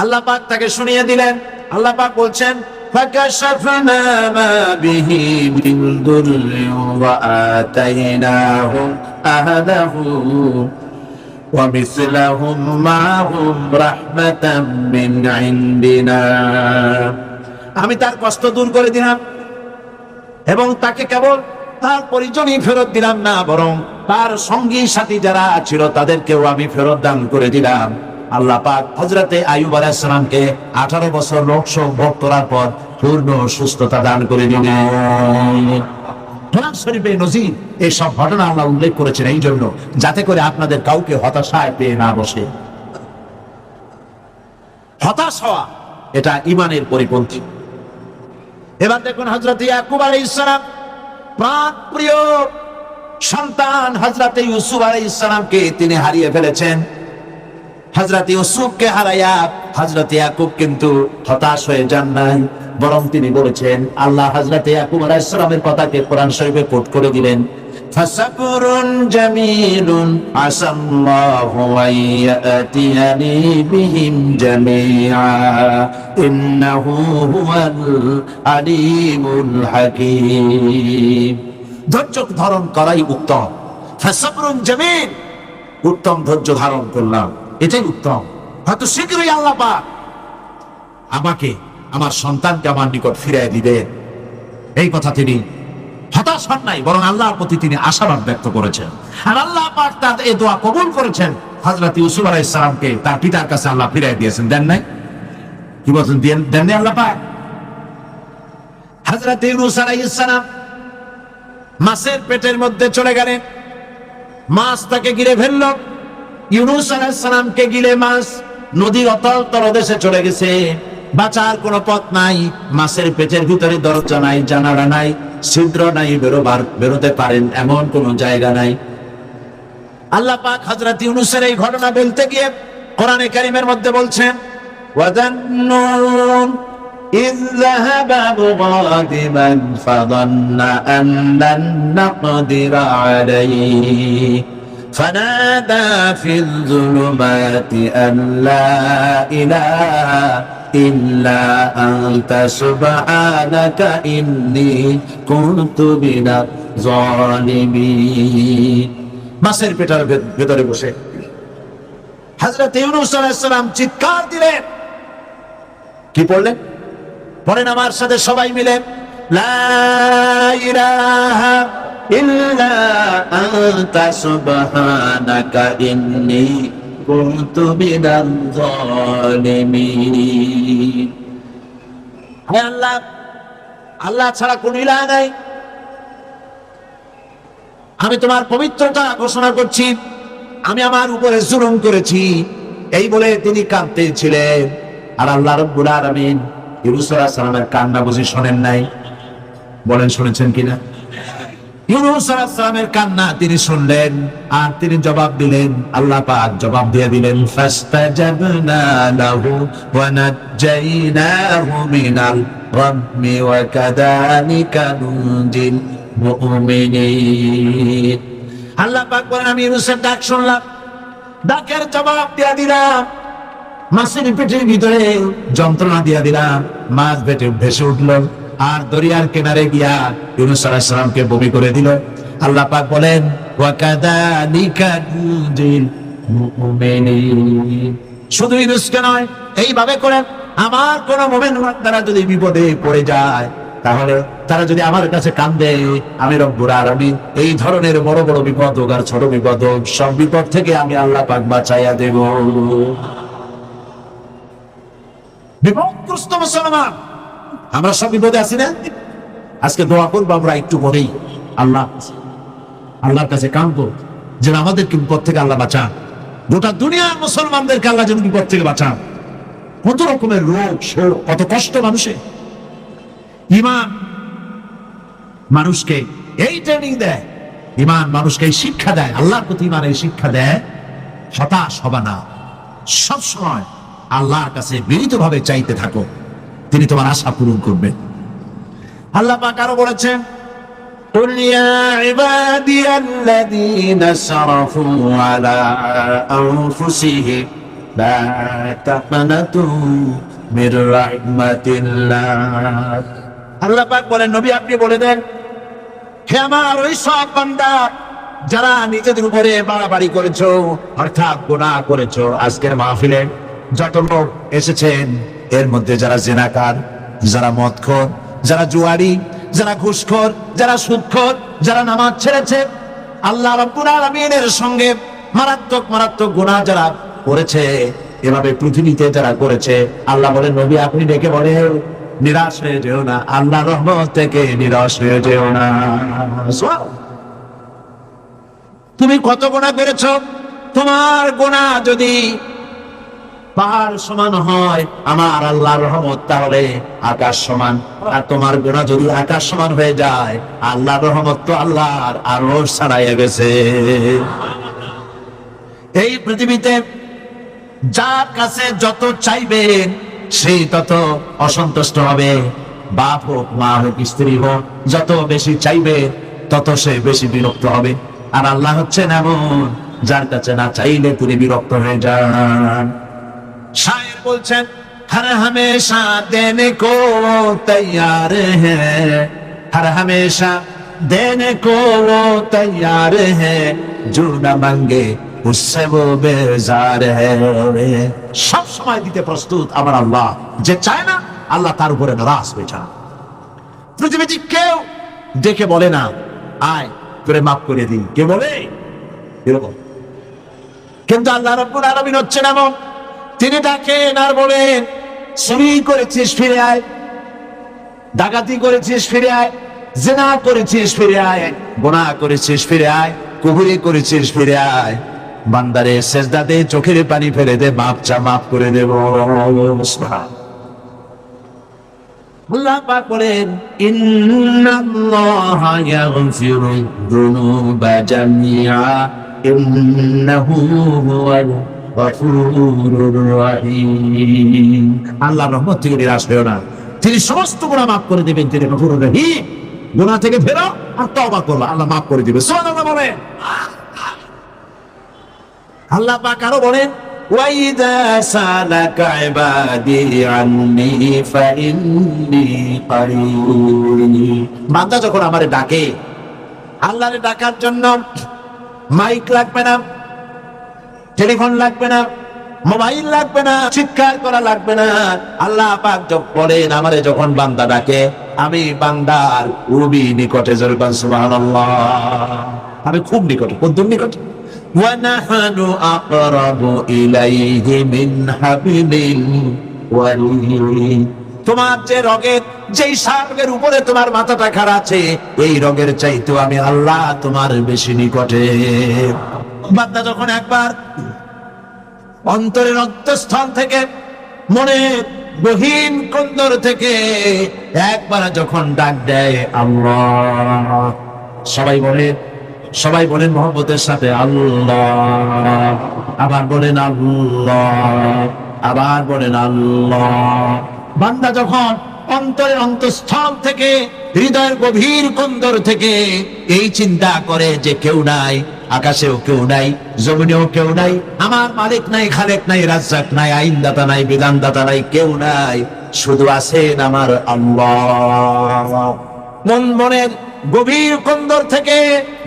আল্লাহ পাক তাকে শুনিয়ে দিলেন। আল্লাহ পাক বলছেন, ফাকাশাফনা মা বিহি মিন দুররিন ওয়া আতাইনাহু আহলাহু ওয়া মিসলাহুম মা'হুম রাহমাতাম মিন ইনদিনা, আমি তার কষ্ট দূর করে দিলাম এবং তাকে কেবল তার পরিজনই ফেরত দিলাম না, বরং তার সঙ্গী সাথী যারা ছিল তাদেরকেও আমি ফেরত দান করে দিলাম। আল্লাহ পাক হযরতে আইয়ুব আলাইহিস সালামকে 18 বছর রোগ শোক ভোগ করার পর পূর্ণ সুস্থতা দান করে দিলেন। কোরআন শরীফে নজির এই সব ঘটনা আল্লাহ উল্লেখ করেছেন এই জন্য, যাতে করে আপনাদের কাউকে হতাশায় পেয়ে না বসে। হতাশ হওয়া এটা ঈমানের পরিপন্থী। এবার দেখুন হযরত ইয়াকুব আলাইহিস সালাম প্রাণ প্রিয় সন্তান হযরত ইউসুফ আলাইহিস সালামকে তিনি হারিয়ে ফেলেছেন। হযরত ইউসুফকে হারাইয়া হযরত ইয়াকুব কিন্তু হতাশ হয়ে যান নাই, বরং তিনি বলেছেন, আল্লাহ হযরত ইয়াকুব আলাইহিস সালামের কথাকে কোরআন শরীফে কোট করে দিলেন, ফাসাবরুন জামিলুন আসাল্লাহু আইয়াতিয়ানি বিহিম জামিআ ইন্নাহু হুয়াল আলিমুল হাকীম। ধৈর্য ধারণ করাই উত্তম। ফাসাবরুন জামিল, উত্তম ধৈর্য ধারণ করলাম, এটাই উত্তম। হয়তো শীঘ্রই আল্লাহ পাক আমাকে আমার সন্তানকে আমার নিকট ফিরিয়ে দিবেন, এই কথা তিনি হতাশ হন নাই, বরং আল্লাহর প্রতি তিনি আশাবাদ ব্যক্ত করেছেন। আর আল্লাহ পাক তার এই দোয়া কবুল করেছেন। হযরত ইউসুফ আলাইহিস সালামকে তার পিতার কাছে আল্লাহ ফিরিয়ে দিয়েছেন, দেন নাই? কি বলেন, দেন নাই আল্লাহ পাক? হযরত ইউনূস আলাইহিস সালাম মাছের পেটের মধ্যে চলে গেলেন, মাছ তাকে ঘিরে ফেলল। ইউনূস আলাইহিস সালামকে ঘিরে মাছ নদীর অতল তলদেশে চলে গেছে, বাঁচার কোনো পথ নাই, মাছের পেটের ভিতরে দরজা নাই, জানালা নাই, ছিদ্র নাই, বেরোতে পারেন এমন কোনো জায়গা নাই। আল্লাহ পাক হযরত ইউনূসের এই ঘটনা বলতে গিয়ে কোরআনে কারীমের মধ্যে বলছেন, ওয়াযান্নুন إذ ذهب مغاضبا فظن أن لن نقدر عليه فنادى في الظلمات أن لا إله إلا أنت سبحانك إني كنت من الظالمين মাছের পেটের ভেতরে বসে হযরত ইউনূস আলাইহিস সালাম চিৎকার দিলেন। কি পড়লেন? পড়েন আমার সাথে সবাই মিলে, লা ইলাহা ইল্লা আনতা সুবহানাকা ইন্নী কুনতু মিনাল যালিমিন। হে আল্লাহ, আল্লাহ ছাড়া কোন ইলাহ নাই, আমি তোমার পবিত্রতা ঘোষণা করছি, আমি আমার উপরে জুলুম করেছি। এই বলে তিনি কাঁদতেছিলেন। আর আল্লাহ রাব্বুল আলামিন ইউনূস আলাইহিস সালামের কান্না বুঝি শোনেন নাই? বলেন শুনেছেন কিনা? ইউনূস আলাইহিস সালামের কান্না তিনি শুনলেন আর তিনি জবাব দিলেন। আল্লাহ পাক জবাব দিয়ে দিলেন, ফাস্তাজাবনা লাহু ওয়া নাজ্জাইনাহু মিনাল গাম্মি ওয়া কাযালিকা নুনজিল মুমিনিন। আল্লাহ পাক বলেন, আমি ইউনূসের ডাক শুনলাম, ডাকের জবাব দিয়ে দিলাম, মাছের পেটের ভিতরে যন্ত্রণা দিয়ে দিলাম, মাছ পেটে ভেসে উঠলো আর দরিয়ার কিনারে গিয়া ইউনূস আলাইহিস সালামকে বমি করে দিল। আল্লাহ পাক বলেন, ওয়া কাযালিকা নুনজিল মুমিনিন। শুধু ইউনূসকে নয়, এইভাবে করেন আমার কোন মুমিন বান্দারা যদি বিপদে পড়ে যায়, তাহলে তারা যদি আমার কাছে কান্দে, আমি রব্বুল আলামিন এই ধরনের বড় বড় বিপদ হোক আর ছোট বিপদ হোক, সব বিপদ থেকে আমি আল্লাহ পাক বাঁচাইয়া দেব। বিপদগ্রস্ত মুসলমান, আমরা সব বিপদে আছি না? আজকে দোয়া করবো আমরা একটু পরেই, আল্লাহর কাছে কাঁদবো যেন আমাদেরকে বিপদ থেকে আল্লাহ বাঁচান, গোটা দুনিয়ার মুসলমানদেরকে আল্লাহ যেন বিপদ থেকে বাঁচান। কত রকমের রোগ শোক, কত কষ্ট মানুষের। ঈমান মানুষকে এই ট্রেনিং দেয়, ঈমান মানুষকে এই শিক্ষা দেয়, আল্লাহর প্রতি ঈমান এই শিক্ষা দেয়, হতাশ হবে না, সবসময় আল্লাহর কাছে বিনীতভাবে চাইতে থাকো, তিনি তোমার আশা পূরণ করবেন। আল্লাহ পাক আরো বলেছেন, قل يا عبادي الذين اسرفوا على أنفسهم لا تقنطوا من رحمة الله। আল্লাহ পাক বলেন, নবী আপনি বলে দেন, হে আমার ওই সব বান্দা যারা নিজেদের উপরে বাড়াবাড়ি করেছো, অর্থাৎ গুনাহ করেছো। আজকের মাহফিলে যত লোক এসেছেন, এর মধ্যে যারা জিনাকার, যারা মদখোর, যারা জুয়ারি, যারা ঘুষখোর, যারা সুদখোর, যারা নামাজ ছেড়েছে, আল্লাহ রাব্বুল আলামিনের সঙ্গে মারাত্মক মারাত্মক গুনাহ যারা করেছে, এভাবে পৃথিবীতে যারা করেছে, আল্লাহ বলেন, নবী আপনি ডেকে বলেন, নিরাশ হয়ে যেও না, আল্লাহর রহমত থেকে নিরাশ হয়ে যেও না। তুমি কত গুনাহ করেছো, তোমার গুনাহ যদি পাহাড় সমান হয়, আমার আল্লাহর রহমত তাহলে আকাশ সমান। আর তোমার গুনাহ যদি আকাশ সমান হয়ে যায়, আল্লাহর রহমত তো আল্লাহর আরশ ছাড়াইয়া গেছে। এই পৃথিবীতে যার কাছে যত চাইবেন সেই তত অসন্তুষ্ট হবে। বাপ হোক, মা হোক, স্ত্রী হোক, যত বেশি চাইবে তত সে বেশি বিরক্ত হবে। আর আল্লাহ হচ্ছেন এমন, যার কাছে না চাইলে তিনি বিরক্ত হয়ে যান। শায়ের বলছেন, हर हमेशा देने को तैयार है, हर हमेशा देने को तैयार है, जो न मांगे उससे वो बेजार है। সব সময় দিতে প্রস্তুত আমার আল্লাহ, যে চায় না আল্লাহ তার উপরে নারাজ হয়ে যান। পৃথিবীতে কেউ ডেকে বলে না, আয় তোরে মাফ করে দিই, কে বলে এরকম? কিন্তু আল্লাহ রাব্বুল আলামিন হচ্ছেন এমন, তিনি ডাকেন আর বলেন, চুরি করেছিস ফিরে আয়, ডাকাতি করেছিস ফিরে আয়, জিনা করেছিস ফিরে আয়, গুনাহ করেছিস ফিরে আয়, কুফরি করেছিস ফিরে আয়, বান্দারে সেজদাতে চোখের পানি ফেলে দে, মাপ চা, মাফ করে দেব। আল্লাহ পাক বলেন, ইন্নাল্লাহা ইয়াগফিরু যুনুবা জামিআ ইন্নাহু হুয়াল গফুরুর রহিম। আল্লাহর রহমত থেকে নিরাশ হয়ো না, তিনি সমস্ত গুনাহ মাফ করে দিবেন, তিনি গফুরুর রহিম। গুনাহ থেকে ফেরো আর তওবা করো, আল্লাহ মাফ করে দিবে। সুবহানাল্লাহ বলেন। আল্লাহ পাক আরো বলেন ওয়াইদা সালাকা ইবাদি আন্নী ফাইন্নী কারীব। বান্দা যখন আমারে ডাকে, আল্লাহরে ডাকার জন্য মাইক লাগবে না, টেলিফোন লাগবে না, মোবাইল লাগবে না, চিৎকার করা লাগবে না। আল্লাহ পাক যখন বলেন আমারে যখন বান্দা ডাকে, আমি বান্দার খুবই নিকটে, জোরে সুবহানাল্লাহ, আমি খুব নিকটে। কত নিকটে? ওয়া নাহনু আকরাবু ইলাইহি মিন হাবিলিল ওয়ারিদ। তোমার যে রগের, যেই সার্গের উপরে তোমার মাথাটা খাড়া আছে, এই রগের চাইতেও আমি আল্লাহ তোমার বেশি নিকটে। বান্দা যখন একবার অন্তরের অন্তঃস্থল থেকে, মনের গহীন কন্দর থেকে একবার যখন ডাক দেয় আল্লাহ, সবাই বলেন মহব্বতের সাথে আল্লাহ, আবার বলেন আল্লাহ, আবার বলেন আল্লাহ। বান্দা যখন অন্তরের অন্তঃস্থল থেকে, হৃদয়ের গভীর কন্দর থেকে এই চিন্তা করে যে কেউ নাই, আকাশেও কেউ নাই, জমিনেও কেউ নাই, আমার মালিক নাই, খালেক নাই, রাজ্জাক নাই, আইনদাতা নাই, বিধানদাতা নাই, কেউ নাই, শুধু আছেন আমার আল্লাহ। মনের গভীর কন্দর থেকে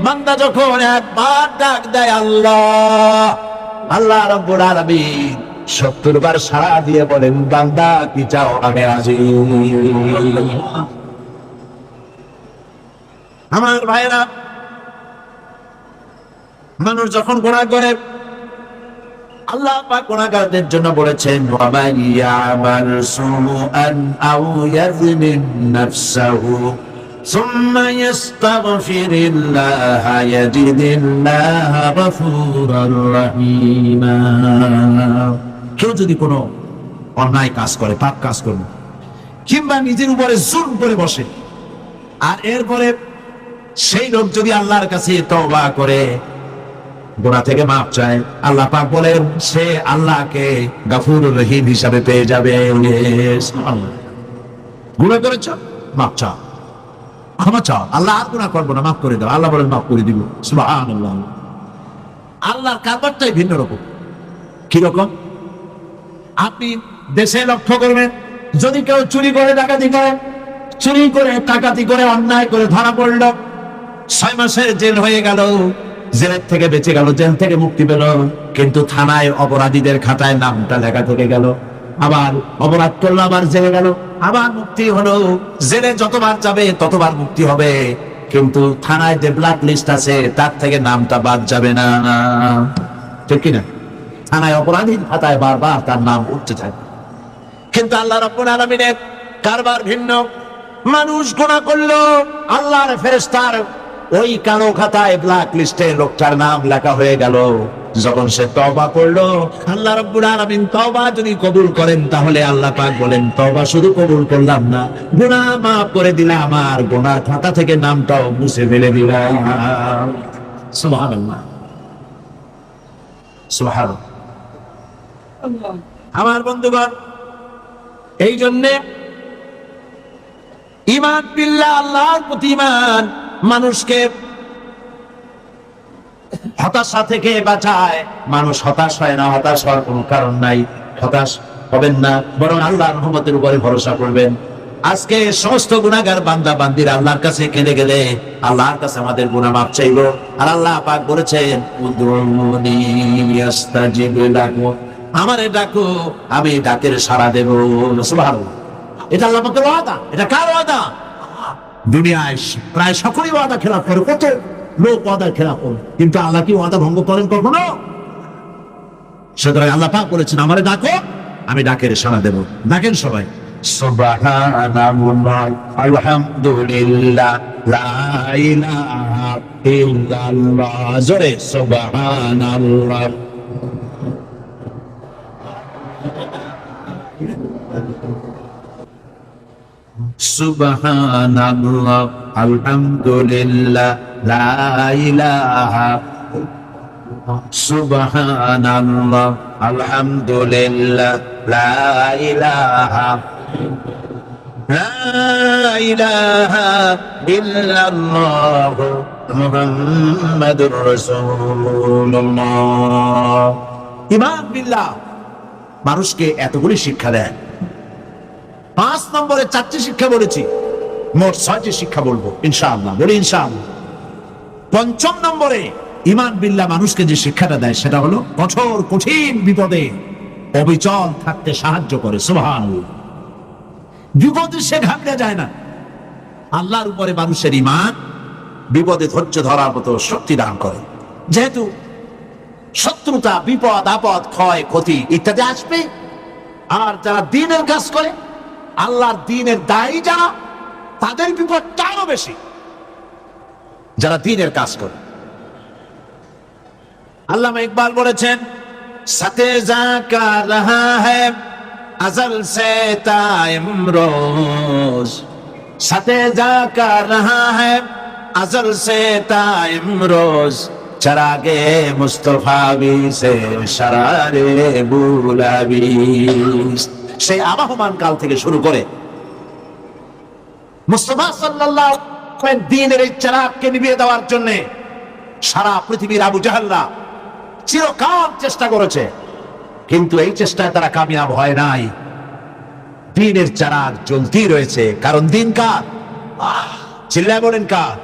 বান্দা যখন একবার ডাক দেয় আল্লাহ, আল্লাহ রাব্বুল আলামিন 70 বার সাড়া দিয়ে বলেন বান্দা কি চাও, আমি রাজি। আমার ভাইরা, মানুষ যখন গুনাহ করে, আল্লাহ পাক গুনাহগারদের জন্য বলেছেন ওয়া মান ইয়ামাল সুআন আও ইয়াযলিম নাফসাহু সুম্মা ইস্তাগফিরিল্লাহ ইয়াজিদিল্লাহ গফুরার রহিমা। কেউ যদি কোনো অন্যায় কাজ করে, পাপ কাজ করে, কিংবা নিজের উপরে জুলম করে বসে, আর এরপরে সেই লোক যদি আল্লাহর কাছে তওবা করে, গুনাহ থেকে মাপ চায়, আল্লাহ পাক বলেন সে আল্লাহকে গফুরুর রহিম হিসাবে পেয়ে যাবে। গুনাহ করেছ, মাপ চাও, ক্ষমা চাও, আল্লাহ আর গুনাহ করবো না, মাফ করে দাও। আল্লাহ বলেন মাফ করে দিব। সুবহানাল্লাহ। আল্লাহর কারবারটাই ভিন্ন রকম। কি রকম? আপনি দেশে লক্ষ্য করবেন, যদি কেউ চুরি করে, ডাকাতি করে, চুরি করে, ডাকাতি করে, অন্যায় করে ধরা পড়ল, 6 মাসের জেল হয়ে গেল, জেলের থেকে বেঁচে গেল, জেল থেকে মুক্তি পেল, কিন্তু থানায় অপরাধীদের খাতায় নামটা লেখা থেকে গেল। আবার অপরাধ করলো, আবার জেলে গেল, আবার মুক্তি হলো। জেলে যতবার যাবে ততবার মুক্তি হবে, কিন্তু থানায় যে ব্ল্যাক লিস্ট আছে তার থেকে নামটা বাদ যাবে না, ঠিক কিনা? থানায় অপরাধীর খাতায় বারবার তার নাম উঠতে থাকে। কিন্তু আল্লাহ রাব্বুল আলামিনের কারবার ভিন্ন। মানুষ গুনাহ করলো, আল্লাহর ফেরেশতার ওই কালো খাতায় ব্ল্যাক লিস্টে লোকটার নাম লেখা হয়ে গেল। যখন সে তওবা করলো, আল্লাহ রাব্বুল আলামিন তওবা যদি কবুল করেন, তাহলে আল্লাহ পাক বলেন তওবা শুধু কবুল করলাম না, গুনাহ মাফ করে দিলাম, আমার গুনাহ খাতা থেকে নামটাও মুছে ফেলে দিলাম। সুবহানাল্লাহ, সুবহানাল্লাহ। আমার বন্ধুগণ, এই জন্যে ঈমান বিল্লাহ, আল্লাহর প্রতি ঈমান মানুষকে হতাশা থেকে বাঁচায়। মানুষ হতাশ হয় না, হতাশ হওয়ার কোনো কারণ নাই। হতাশ হবেন না, বরং আল্লাহর রহমতের উপরে ভরসা করবেন। আজকে সমস্ত গুনাহগার বান্দা বান্দিরা আল্লাহর কাছে কেঁদে গেলে আল্লাহর কাছে আমাদের গুনাহ মাফ চাইবো। আর আল্লাহ পাক বলেছেন উদউনি আস্তাজিব লাকুম, আমারে ডাকো, আমি ডাকের সাড়া দেব। সুবহানাল্লাহ। এটা আল্লাহ পাকের ওয়াদা। এটা কার ওয়াদা? দুনিয়ায় প্রায় সকলেই ওয়াদা খেলাফ করে, কত লোক ওয়াদার খেলাফ করে, কিন্তু আল্লাহ কি ওয়াদা ভঙ্গ করেন কখনো? সুতরাং আল্লাহ পাক বলেছেন আমারে ডাকো, আমি ডাকের সাড়া দেব। ডাকেন সবাই। সুবহানাল্লাহ, আলহামদুলিল্লাহ, লা ইলাহা ইল্লাল্লাহ। জোরে সুবহানাল্লাহ। সুবহানাল্লাহ, আলহামদুলিল্লাহ, লা ইলাহা। সুবহানাল্লাহ, আলহামদুলিল্লাহ, লা ইলাহা, লা ইলাহা ইল্লাল্লাহ, মুহাম্মাদুর রাসূলুল্লাহ। ঈমান বিল্লাহ মানুষকে এতগুলি শিক্ষা দেয়। 5 নম্বরে 4টি শিক্ষা বলেছি, মোট 6টি শিক্ষা বলবো ইনশাআল্লাহ। বলি ইনশাআল্লাহ। 5ম নম্বরে ঈমান বিল্লাহ মানুষকে যে শিক্ষাটা দেয় সেটা হলো কঠোর কঠিন বিপদে অবিচল থাকতে সাহায্য করে। সুবহানাল্লাহ। বিপদে সে ঘাবড়ে যায় না। আল্লাহর উপরে মানুষের ঈমান বিপদে ধৈর্য ধরার মতো শক্তি দান করে। যেহেতু শত্রুতা, বিপদ আপদ, ক্ষয় ক্ষতি ইত্যাদি আসবে, আর যারা দ্বীনের কাজ করে, আল্লাহর দ্বীনের দায়ী যারা, তাদের বিপদটা আরো বেশি। যারা দ্বীনের কাজ করে, আল্লামা ইকবাল বলেছেন, সাথে জাকা রাহা হ্যায় আজল সে তা ইমরোজ, সাথে জাকা রাহা হ্যায় আজল সে তা ইমরোজ, চরাগে মুস্তফা বি সে শরারে বুলাবি। সেই আবাহমান কাল থেকে শুরু করে মুস্তাফা সাল্লাল্লাহু আলাইহি ওয়াসাল্লাম দ্বীনের এই চিরাগকে নিভিয়ে দেওয়ার জন্য সারা পৃথিবীর আবু জাহেলরা চিরকাল চেষ্টা করেছে, কিন্তু এই চেষ্টায় তারা কামিয়াব হয় নাই। দ্বীনের চিরাগ জ্বলতেই রয়েছে, কারণ দ্বীন কার? চিল্লায় বলেন কার?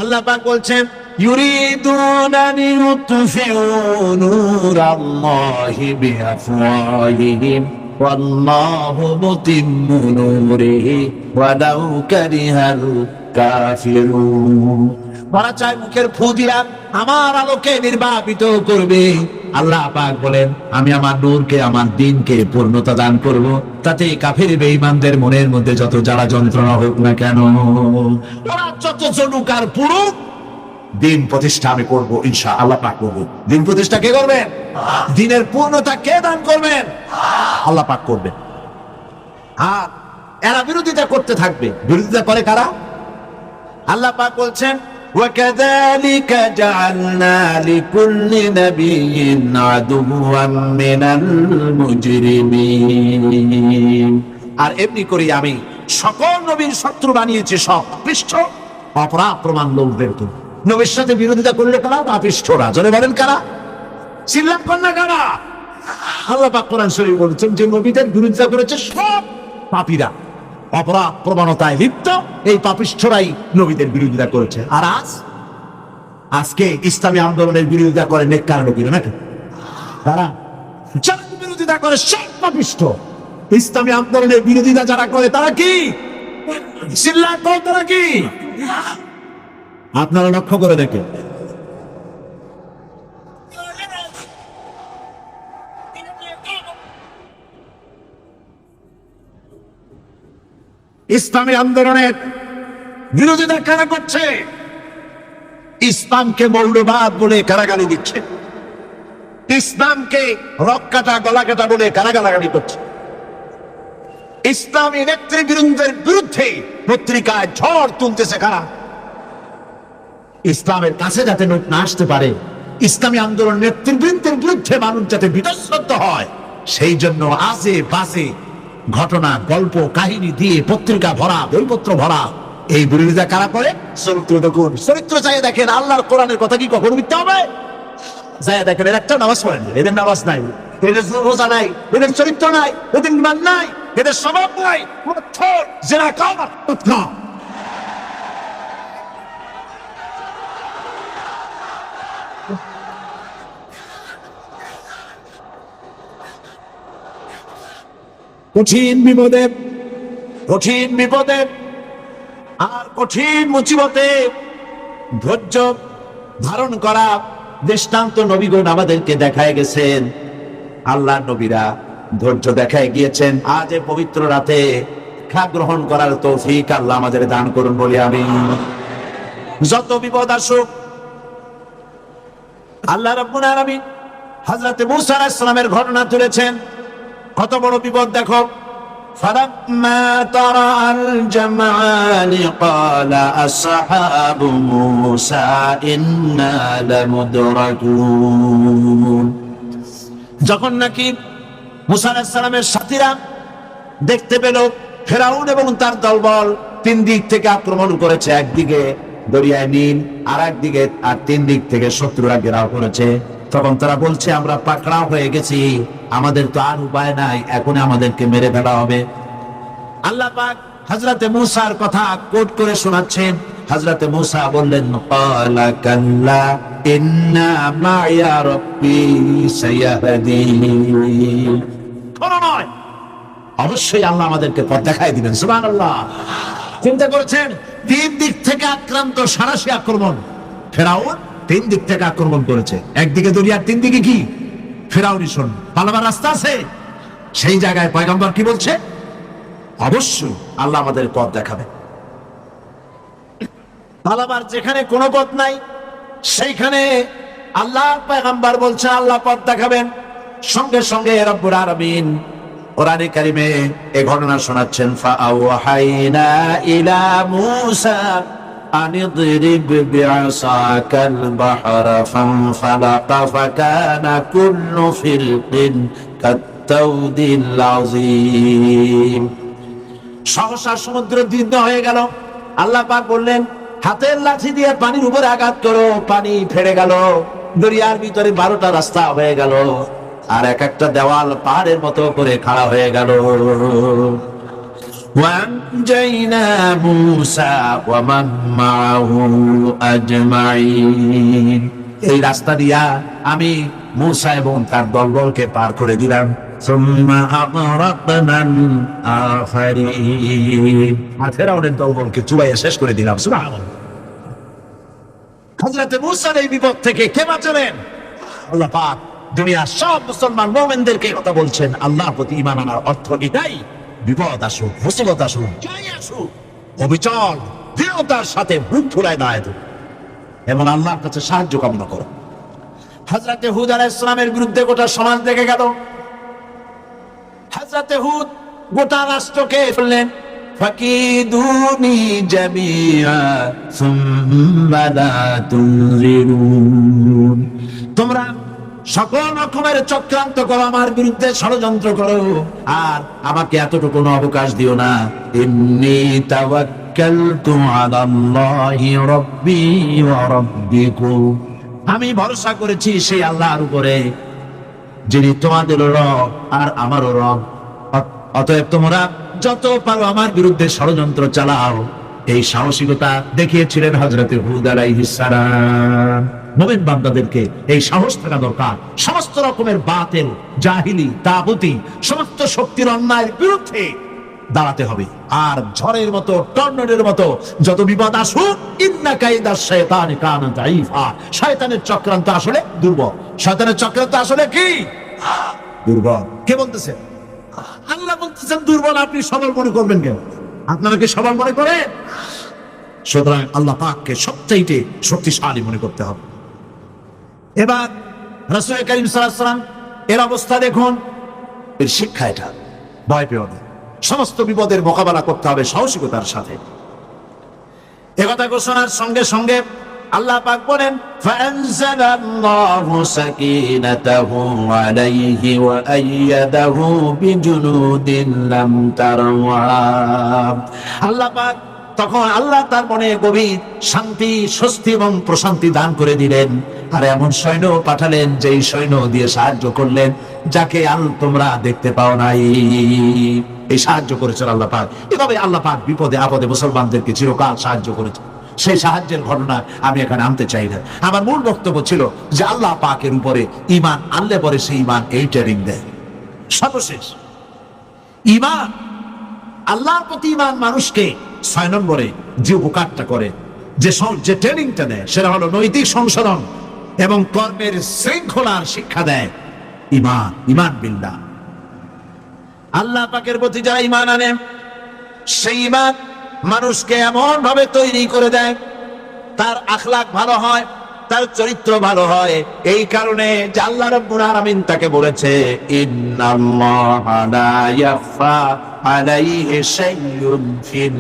আল্লাহ পাক বলছেন, ইউরিদুনা লিইউতফিউ নূরাল্লাহি বিআফওয়াহিহিম ওয়াল্লাহু মুতিম্মু নূরিহি ওয়ালাউ কারিহাল কাফিরুন। ওরা চায় মুখের ফু দিয়া আমার আলোকে নির্বাপিত করবে। আল্লাহ পাক বলেন, আমি আমার নূরকে, আমার দ্বীনকে পূর্ণতা দান করব, তাতে কাফির বেঈমানদের মনের মধ্যে যত জ্বালা যন্ত্রণা হোক না কেন, ওরা যত জনুক আর পুরুক, দ্বীন প্রতিষ্ঠা আমি করব ইনশাআল্লাহ। আল্লাহ পাক করব। দ্বীন প্রতিষ্ঠা কে করবেন? দ্বীনের পূর্ণতা কে দান করবেন? আল্লাহ পাক করবেন। আর এরা বিরোধিতা করতে থাকবে। বিরোধিতা করে কারা? আল্লাহ পাক বলছেন, وَكَذَلِكَ جَعَلْنَا لِكُلِّ نَبِيٍّ عَدُوًّا مِنَ الْمُجْرِمِينَ। আর এমনি করে আমি সকল নবীর শত্রু বানিয়েছি সব পৃষ্ঠ অপরাধ প্রমাণ লোকদেরকে। নবীর সাথে বিরোধিতা করলে কারা? পাপিষ্ঠরা। জোরে বলেন কারা? চিল্লান কন্যা কারা? আল্লাহ পাক কোরআন শরীফে বলেছেন যে নবীদের বিরোধিতা করেছে সব পাপীরা, অপরাধ প্রবণতায় লিপ্ত এই পাপিষ্ঠরাই নবীদের বিরোধিতা করেছে। আর আজকে ইসলামী আন্দোলনের বিরোধিতা করে নেককার লোকেরা নাকি? তারা যারা বিরোধিতা করে সব পাপিষ্ঠ। ইসলামী আন্দোলনের বিরোধিতা যারা করে তারা কি? চিল্লান করে তারা কি? আপনারা লক্ষ্য করে দেখেন, ইসলামী আন্দোলনের বিরোধিতা কারা করছে? ইসলামকে মৌলবাদ বলে কারা গালি দিচ্ছে? ইসলামকে রক কাটা গলা কাটা বলে কারা গালাগালি করছে? ইসলামী নেতৃবৃন্দের বিরুদ্ধে পত্রিকায় ঝড় তুলতেছে কারা? ইসলামের কাছে যাতে লোক না আসতে পারে, ইসলামী আন্দোলন নেতৃবৃন্দের বিরুদ্ধে মানুষ যাতে বিতশ্রদ্ধ হয়, সেই জন্য আজে বাজে ঘটনা, গল্প, কাহিনী দিয়ে পত্রিকা ভরা, বইপত্র ভরা। এই বিরোধিতা কারা করে? চরিত্র দেখুন, চরিত্র চাই দেখেন। আল্লাহর কোরআনের কথা কি কখনো মিথ্যা হবে? যাই দেখেন, এর একটা নামাজ পড়েন, এদের নামাজ নাই, এদের রোজা নাই, এদের চরিত্র নাই, এদের ঈমান নাই, এদের স্বভাব নাই, জেনা কামাত না। কঠিন বিপদে, কঠিন বিপদে আর কঠিন মুসিবতে ধৈর্য ধারণ করা দৃষ্টান্ত নবীগণ আমাদেরকে দেখায় গেছেন। আল্লাহ নবীরা ধৈর্য দেখায় গিয়েছেন। আজ এই পবিত্র রাতে শিক্ষা গ্রহণ করার তৌফিক আল্লাহ আমাদের দান করুন বলি আমি। যত বিপদ আসুক, আল্লাহ রাব্বুল আলামিন হযরত মূসা আলাইহিস সালামের ঘটনা তুলেছেন। কত বড় বিপদ দেখো। فَلَمَّا تَرَأَى الْجَمْعَانِ قَالَ أَصْحَابُ مُوسَى إِنَّا لَمُدْرَكُونَ। যখন নাকি মূসা আলাইহিস সালামের সাথীরা দেখতে পেল ফেরাউন এবং তার দলবল তিন দিক থেকে আক্রমণ করেছে, একদিকে দরিয়ায় নীল, আর একদিকে আর তিন দিক থেকে শত্রুরা ঘেরাও করেছে। তখন তারা বলছে আমরা পাকড়াও হয়ে গেছি, আমাদের তো আর উপায় নাই, এখন আমাদেরকে মেরে ফেলা হবে। আল্লাহ পাক হযরতে মূসার কথা কোট করে শোনাচ্ছেন। হযরতে মূসা বললেন, ক্বালা কাল্লা ইন্না মা'ইয়া রাব্বী সায়াহদিন। কোনো নয়, অবশ্যই আল্লাহ আমাদেরকে পথ দেখায় দিবেন। সুবহানাল্লাহ। চিন্তা করেছেন, তিন দিক থেকে আক্রান্ত, সারাশি আক্রমণ। ফেরাউন তিন দিক থেকে আক্রমণ করেছে, একদিকে দরিয়ার, তিন দিকে কি ফেরাউনি সৈন্য, পালাবার রাস্তা আছে। সেই জায়গায় পয়গম্বর কি বলছে? অবশ্যই আল্লাহ আমাদের পথ দেখাবে। পালাবার যেখানে কোনো পথ নাই, সেইখানে আল্লাহ পয়গম্বর বলছে আল্লাহ পথ দেখাবেন। সঙ্গে সঙ্গে রব্বুল আলামিন কোরআনে কারিমে এই ঘটনা শোনাচ্ছেন, ফাআওহাইনা ইলা মূসা আন ইদরিব বিআসাকাল বাহরা ফানফালাকা ফাকানা কুল্লু ফিরকিন কাত্তাউদিল আযীম। সহসা সমুদ্র দীর্ঘ হয়ে গেল। আল্লাহ পাক বললেন, হাতের লাঠি দিয়ে পানির উপরে আঘাত করো, পানি ফেড়ে গেল। দরিয়ার ভিতরে 12টা রাস্তা হয়ে গেল, আর এক একটা দেওয়াল পাহাড়ের মতো করে খাড়া হয়ে গেল। ওয়ানজাইনা মূসা ওয়া মান মাআহু আজমাইন। এই রাস্তা দিয়া আমি মূসা এবং তার দলবলকে পার করে দিলাম। সুম্মা আগরাকনাল আখারিন। আর ফেরাউনের দলবলকে চুবাইয়া শেষ করে দিলাম। সুবহানাল্লাহ। হযরতে মূসার এই বিপদ থেকে কে বাঁচালেন? আল্লাহ পাক দুনিয়ার সব মুসলমান মুমিনদেরকে কথা বলছেন, আল্লাহর প্রতি ঈমান আনার অর্থ এটাই, বিপদ আসুক, মুসিবত আসুক, যাই আসুক, অবিচল দৃঢ়তার সাথে বুক ফুলায় দাঁড়ায় এবং আল্লাহর কাছে সাহায্য কামনা করো। হযরতে হুদ আলাইহিস সালামের বিরুদ্ধে গোটা সমাজ দেখে গেল। হযরতে হুদ গোটা রাষ্ট্রকে বললেন, ফাকিদুনি জামিআ সুম্মা লা তুনজিরুন। তোমরা সকল রকমের চক্রান্ত করো, আমার বিরুদ্ধে ষড়যন্ত্র করো, আর আমাকে এতটুকু অবকাশ দিও না। ইন্নী তাওয়াক্কালতু আলাল্লাহি রাব্বি ওয়া রাব্বিকুম। আমি ভরসা করেছি সেই আল্লাহর উপরে, যিনি তোমাদের রব আর আমারও রব। অতএব তোমরা যত পারো আমার বিরুদ্ধে ষড়যন্ত্র চালাও। এই সাহসিকতা দেখিয়েছিলেন হযরতে হুদ আলাইহিস সালাম। মুমিন বান্দাদেরকে এই সাহস থাকা দরকার। সমস্ত রকমের বাতিল, জাহিলি, তাগুতি, সমস্ত শক্তির অন্যায়ের বিরুদ্ধে দাঁড়াতে হবে। আর ঝড়ের মতো, টর্নেডোর মতো যত বিপদ আসুক, ইন্না কাইদাশ শাইতানি কানা দাঈফা। শয়তানের চক্রান্ত আসলে দুর্বল। শয়তানের চক্রান্ত আসলে কি? দুর্বল। কে বলতেছে? আল্লাহ বলতেছেন দুর্বল। আপনি সবল মনে করবেন কেন? আপনারা কি সবল মনে করেন? সুতরাং আল্লাহ পাককে সবচাইতে শক্তিশালী মনে করতে হবে। এবার রাসূল কারীম সাল্লাল্লাহু আলাইহি ওয়াসাল্লাম এর অবস্থা দেখুন। এর শিক্ষা এটা, ভয় পেও না। সমস্ত বিপদের মোকাবেলা করতে হবে সাহসিকতার সাথে। একথা ঘোষণার সঙ্গে সঙ্গে আল্লাহ পাক বলেন, ফাআনজালাল্লাহু সাকিনাতাহু আলাইহি ওয়া আইয়াদাহু বিজুনুদিন লাম তারাওহা। আল্লাহ পাক তখন আল্লাহ তার মনে গভীর শান্তি, স্বস্তি এবং প্রশান্তি দান করে দিলেন। আর এমন সৈন্য পাঠালেন, যেই সৈন্য দিয়ে সাহায্য করলেন যাকে তোমরা দেখতে পাও নাই। এই সাহায্য করেছেন আল্লাহ পাক। এভাবে আল্লাহ পাক বিপদে আপদে মুসলমানদেরকে চিরকাল সাহায্য করেছেন। সেই সাহায্যের ঘটনা আমি এখানে আনতে চাই না। আমার মূল বক্তব্য ছিল যে আল্লাহ পাকের উপরে ঈমান আনলে পরে সেই ঈমান এই ট্রেনিং দেয়। সর্বশেষ ঈমান, আল্লাহর প্রতি ঈমান মানুষকে 6 নম্বরে যে উপকারটা করে, যে ট্রেনিংটা দেয়, সেটা হলো নৈতিক সংশোধন এবং কর্মের শৃঙ্খলার শিক্ষা দেয়। ঈমান বিল্লাহ। আল্লাহ পাকের প্রতি যারা ঈমান আনে, সেই ঈমান মানুষকে এমন ভাবে তৈরি করে দেয়, তার আখলাক ভালো হয়, তার চরিত্র ভালো হয়। এই কারণে যে আল্লাহ রাব্বুল আলামিন তাকে বলেছে, ইন্নাল্লাহা লা ইয়াখফা আলাইহি শাইউন ফিল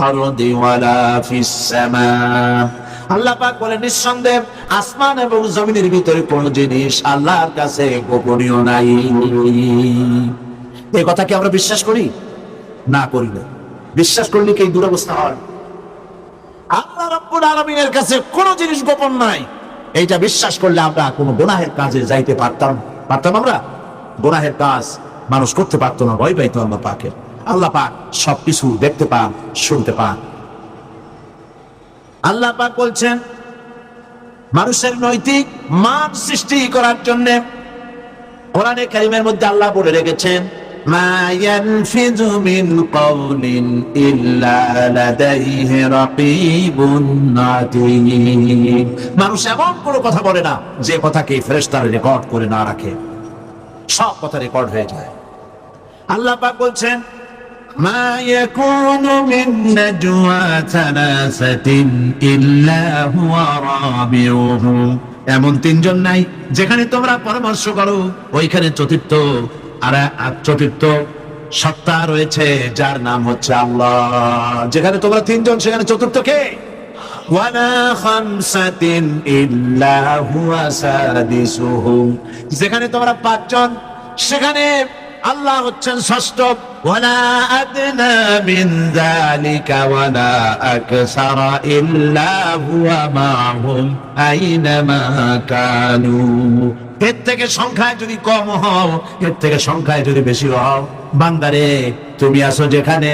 আরদি ওয়ালা ফিস সামা। আল্লাহ পাক বলেন, নিঃসন্দেহে আসমান এবং জমিনের ভিতরে কোনো জিনিস আল্লাহর কাছে গোপনীয় নাই। এই কথা কি আমরা বিশ্বাস করি? না, করি না। বিশ্বাস করলে কি এই দুরবস্থা হয়? আল্লাহ রাব্বুল রব্বুল আলামিনের কাছে কোনো জিনিস গোপন নাই। এইটা বিশ্বাস করলে আমরা কোনো গুনাহের কাজে যাইতে পারতাম আমরা? গুনাহের কাজ মানুষ করতে পারতো না, ভয় পাইতো আল্লাহ পাকের। আল্লাহ পাক সবকিছু দেখতে পান, শুনতে পান। আল্লাহ পাক বলছেন মানুষের নৈতিক মান সৃষ্টি করার জন্য কোরআনে কারীমের মধ্যে আল্লাহ বলে রেখেছেন, মা ইয়ানফিযু মিন কাওলিন ইল্লা লাদাইহি রাকীবুন আতীদ। মানুষ এমন কোনো কথা বলে না যে কথাকে ফেরেশতারা রেকর্ড করে না রাখে, সব কথা রেকর্ড হয়ে যায়। আল্লাহ পাক বলছেন, মা ইয়াকুনু মিন নাজওয়া সালাসাতিন ইল্লা হুয়া রাবিউহুম। এমন তিনজন নাই যেখানে তোমরা পরামর্শ করো ওইখানে চতুর্থ সত্তা রয়েছে যার নাম হচ্ছে আল্লাহ। যেখানে তোমরা তিনজন সেখানে চতুর্থ কে? ওয়ালা খামসাতিন ইল্লা হুয়া সাদিসুহুম। যেখানে তোমরা পাঁচজন সেখানে আল্লাহ হচ্ছেন ষষ্ঠ। ওয়ালা আদনা মিন যালিকা ওয়ালা আকসারা ইল্লা হুয়া মাহুম আইনামা কানু। এর থেকে সংখ্যায় যদি কম হও, এর থেকে সংখ্যায় যদি বেশি হও, বান্দারে তুমি আছো যেখানে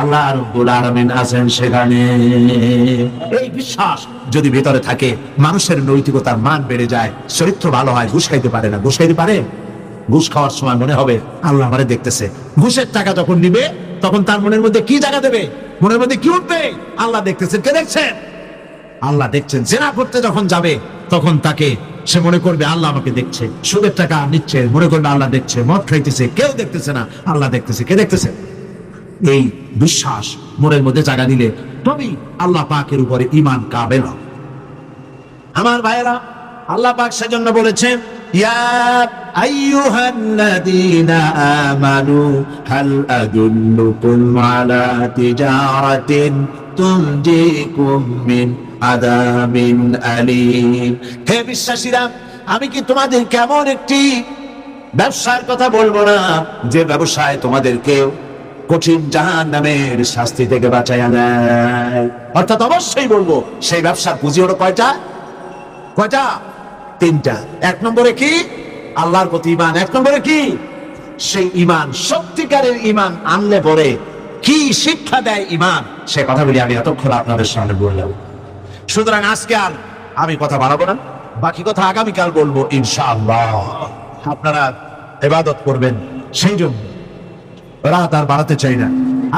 আল্লাহ রাব্বুল আলামিন আছেন সেখানে। এই বিশ্বাস যদি ভিতরে থাকে মানুষের নৈতিকতার মান বেড়ে যায়, চরিত্র ভালো হয়। ঘুষ খাইতে পারে না, ঘুষ খাইতে পারে? ঘুষ খাওয়ার সময় মনে হবে আল্লাহ আমারে দেখতেছে। ঘুষের টাকা যখন নিবে তখন তার মনের মধ্যে কি জায়গা দেবে? মনের মধ্যে কি উঠবে? আল্লাহ দেখতেছেন। কে দেখছেন? আল্লাহ দেখছেন। জেনা করতে যখন যাবে তখন তাকে সে মনে করবে আল্লাহ আমাকে দেখছে। সুদের টাকা নিচ্ছে, মনে করবে আল্লাহ দেখছে। মদ খাইতেছে, কেউ দেখতেছে না, আল্লাহ দেখতেছে। কে দেখতেছে? এই বিশ্বাস মনের মধ্যে জায়গা দিলে তবেই আল্লাহ পাকের উপরে ঈমান কাবেল। আমার ভাইয়েরা, আল্লাহ পাক সেজন্য বলেছেন, ইয়া আইয়ুহাল্লাযীনা আমানু হাল আদুল্লুকুম আলা তিজারাতিন তুনজিকুম মিন আযাবিন আলীম। হে বিশ্বাসীরা, আমি কি তোমাদের কেমন একটি ব্যবসার কথা বলবো না যে ব্যবসায় তোমাদেরকে কঠিন জাহান্নামের শাস্তি থেকে বাঁচাইয়া দেয়? অর্থাৎ অবশ্যই বলবো সেই ব্যবসার পুঁজি হলো কয়টা? তিনটা। এক নম্বরে কি? আল্লাহর প্রতি ঈমান। এক নম্বরে কি? সেই ঈমান, সত্যিকারের ঈমান আনলে পরে কি শিক্ষা দেয় ঈমান, সে কথাগুলি আমি এতক্ষণ আপনাদের সামনে বললাম। সুতরাং আজকে আর আমি কথা বাড়াবো না, বাকি কথা আগামীকাল বলবো ইনশাআল্লাহ। আপনারা ইবাদত করবেন, সেই জন্য রাত আর বাড়াতে চাই না।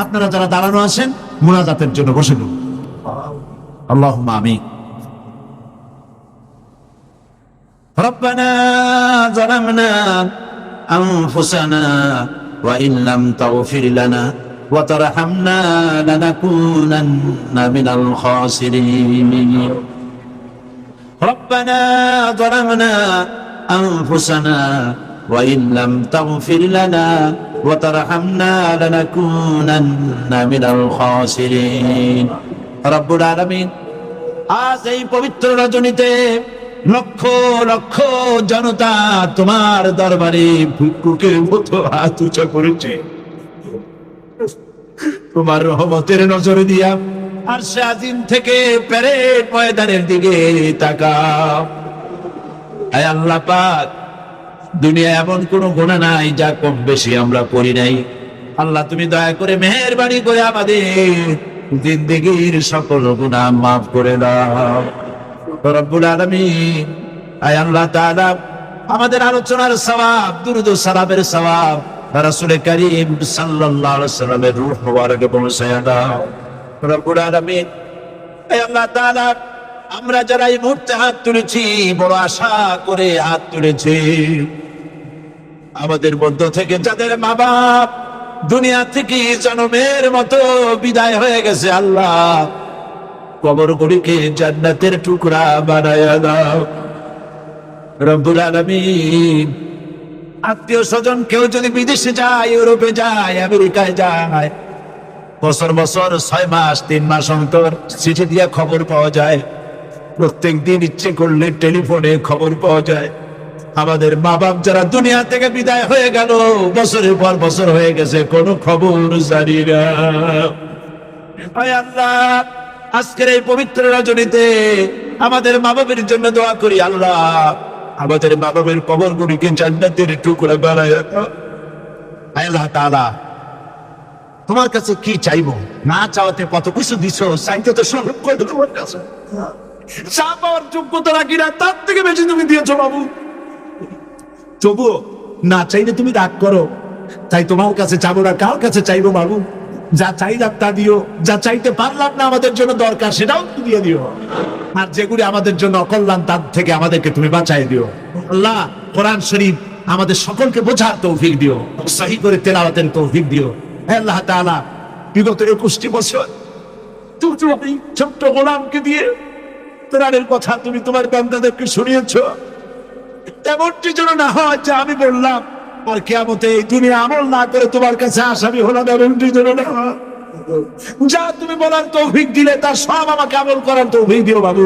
আপনারা যারা দাঁড়ানো আছেন মুনাজাতের জন্য বসে যান। আল্লাহুম্মা আমিন। ربنا ظلمنا أنفسنا وإن لم تغفر لنا وترحمنا لنكونن من الخاسرين. ربنا ظلمنا أنفسنا وإن لم تغفر لنا وترحمنا لنكونن من الخاسرين. رب العالمين, আজ এই পবিত্র রজনীতে লক্ষ লক্ষ জনতা তোমার দরবারে ভিক্ষুকের মতো হাত উঁচা করেছে। তোমার রহমতের নজরে দিয়া আরশে আজিম থেকে প্যারেড ময়দানের দিকে তাকাও। আয় আল্লাহ পাক, দুনিয়া এমন কোন গুনাহ নাই যা কম বেশি আমরা করি নাই। আল্লাহ তুমি দয়া করে মেহেরবানি করে আমাদের জিন্দেগীর সকল গুনাহ মাফ করে দাও রব্বুল আলামিন। আয় আল্লাহ তাআলা, আমাদের আলোচনার সওয়াব, দুরূদ ও সালামের সওয়াব রাসূল করিম সাল্লাল্লাহু আলাইহি ওয়াসাল্লামের রূহ মুবারকে পৌঁছায়া দাও রব্বুল আলামিন। আয় আল্লাহ তাআলা, আমরা যারা এই মুহূর্তে হাত তুলেছি, বড় আশা করে হাত তুলেছি, আমাদের মধ্য থেকে যাদের মা বাপ দুনিয়া থেকে জন্মের মতো বিদায় হয়ে গেছে, আল্লাহ কবরগুলিকে জান্নাতের টুকরা বানায়া দাও রব্বুল আলামিন। আত্মীয় স্বজন কেউ যদি বিদেশে যায়, ইউরোপে যায়, আমেরিকায় যায়, বছর বছর 6 মাস 3 মাস অন্তর চিঠি দিয়ে খবর পাওয়া যায়। প্রত্যেক দিন ইচ্ছে করলে টেলিফোনে খবর পাওয়া যায়। আমাদের মা বাপ যারা দুনিয়া থেকে বিদায় হয়ে গেল, বছরের পর বছর হয়ে গেছে, কোনো খবর জানি না। আয় আল্লাহ, আজকের এই পবিত্র রজনীতে আমাদের মা বাবার জন্য দোয়া করি, আল্লাহ আমাদের মা বাবার কবরগুলিকে জান্নাতের টুকরা বানায় দাও। আল্লাহ তাআলা তোমার কাছে কি চাইবো? না চাওয়াতে কত কিছু দিছো, চাইতে তো সব কত তোমার কাছে। চা পাওয়ার যোগ্যতা রাখি না, তার থেকে বেশি তুমি দিয়েছো বাবু। তবুও না চাইলে তুমি রাগ করো, তাই তোমার কাছে চাবো না, কার কাছে চাইবো বাবু? যা চাইলাম তা দিও, যা চাইতে পারলাম না আমাদের জন্য দরকার সেটাও তুমি দিয়ে দিও, আর যেগুলি আমাদের জন্য অকল্যাণ তার থেকে আমাদেরকে তুমি বাঁচাই দিও। আল্লাহ কোরআন শরীফ আমাদের সকলকে বোঝার তৌফিক দিও, সহি করে তেলাওয়াতের তৌফিক দিও। হে আল্লাহ তাআলা, বিগত 21 বছর তুমি ছোট্ট গোলামকে দিয়ে কোরআনের কথা তুমি তোমার বান্দাদেরকে শুনিয়েছো। এমনটি যেন না হয় যে আমি বললাম আর কিয়ামতে এই দুনিয়া আমল না করে তোমার কাছে আসামি হলাম, এমনটি যেন না হয়। যা তুমি বলার তৌফিক দিলে তার সব আমাকে আমল করার তৌফিক দিও বাবু।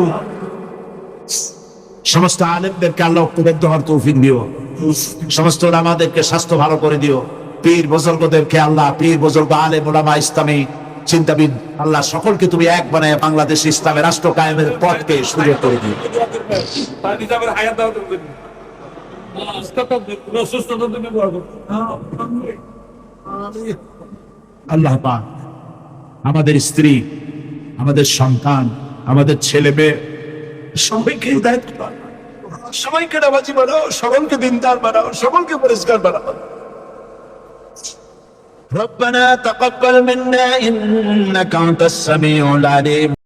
সমস্ত আলেমদেরকে আল্লাহ ঐক্যবদ্ধ হওয়ার তৌফিক দিও, সমস্ত ওলামাদেরকে স্বাস্থ্য ভালো করে দিও, পীর বুজুর্গদেরকে আল্লাহ, পীর বুজুর্গ আলেম ওলামা ইসলামী চিন্তাবিদ আল্লাহ সকলকে তুমি এক বানায় বাংলাদেশ ইসলামের রাষ্ট্র কায়েমের পথকে সুযোগ করে দিও। আল্লাহ পাক আমাদের স্ত্রী, আমাদের সন্তান, আমাদের ছেলে মেয়ে সবাইকে হিদায়াত করো, সবাইকে নামাজি বানাও, সকলকে দিনদার বানাও, সকলকে পরিষ্কার বানাও। ربنا تقبل منا إنك أنت السميع العليم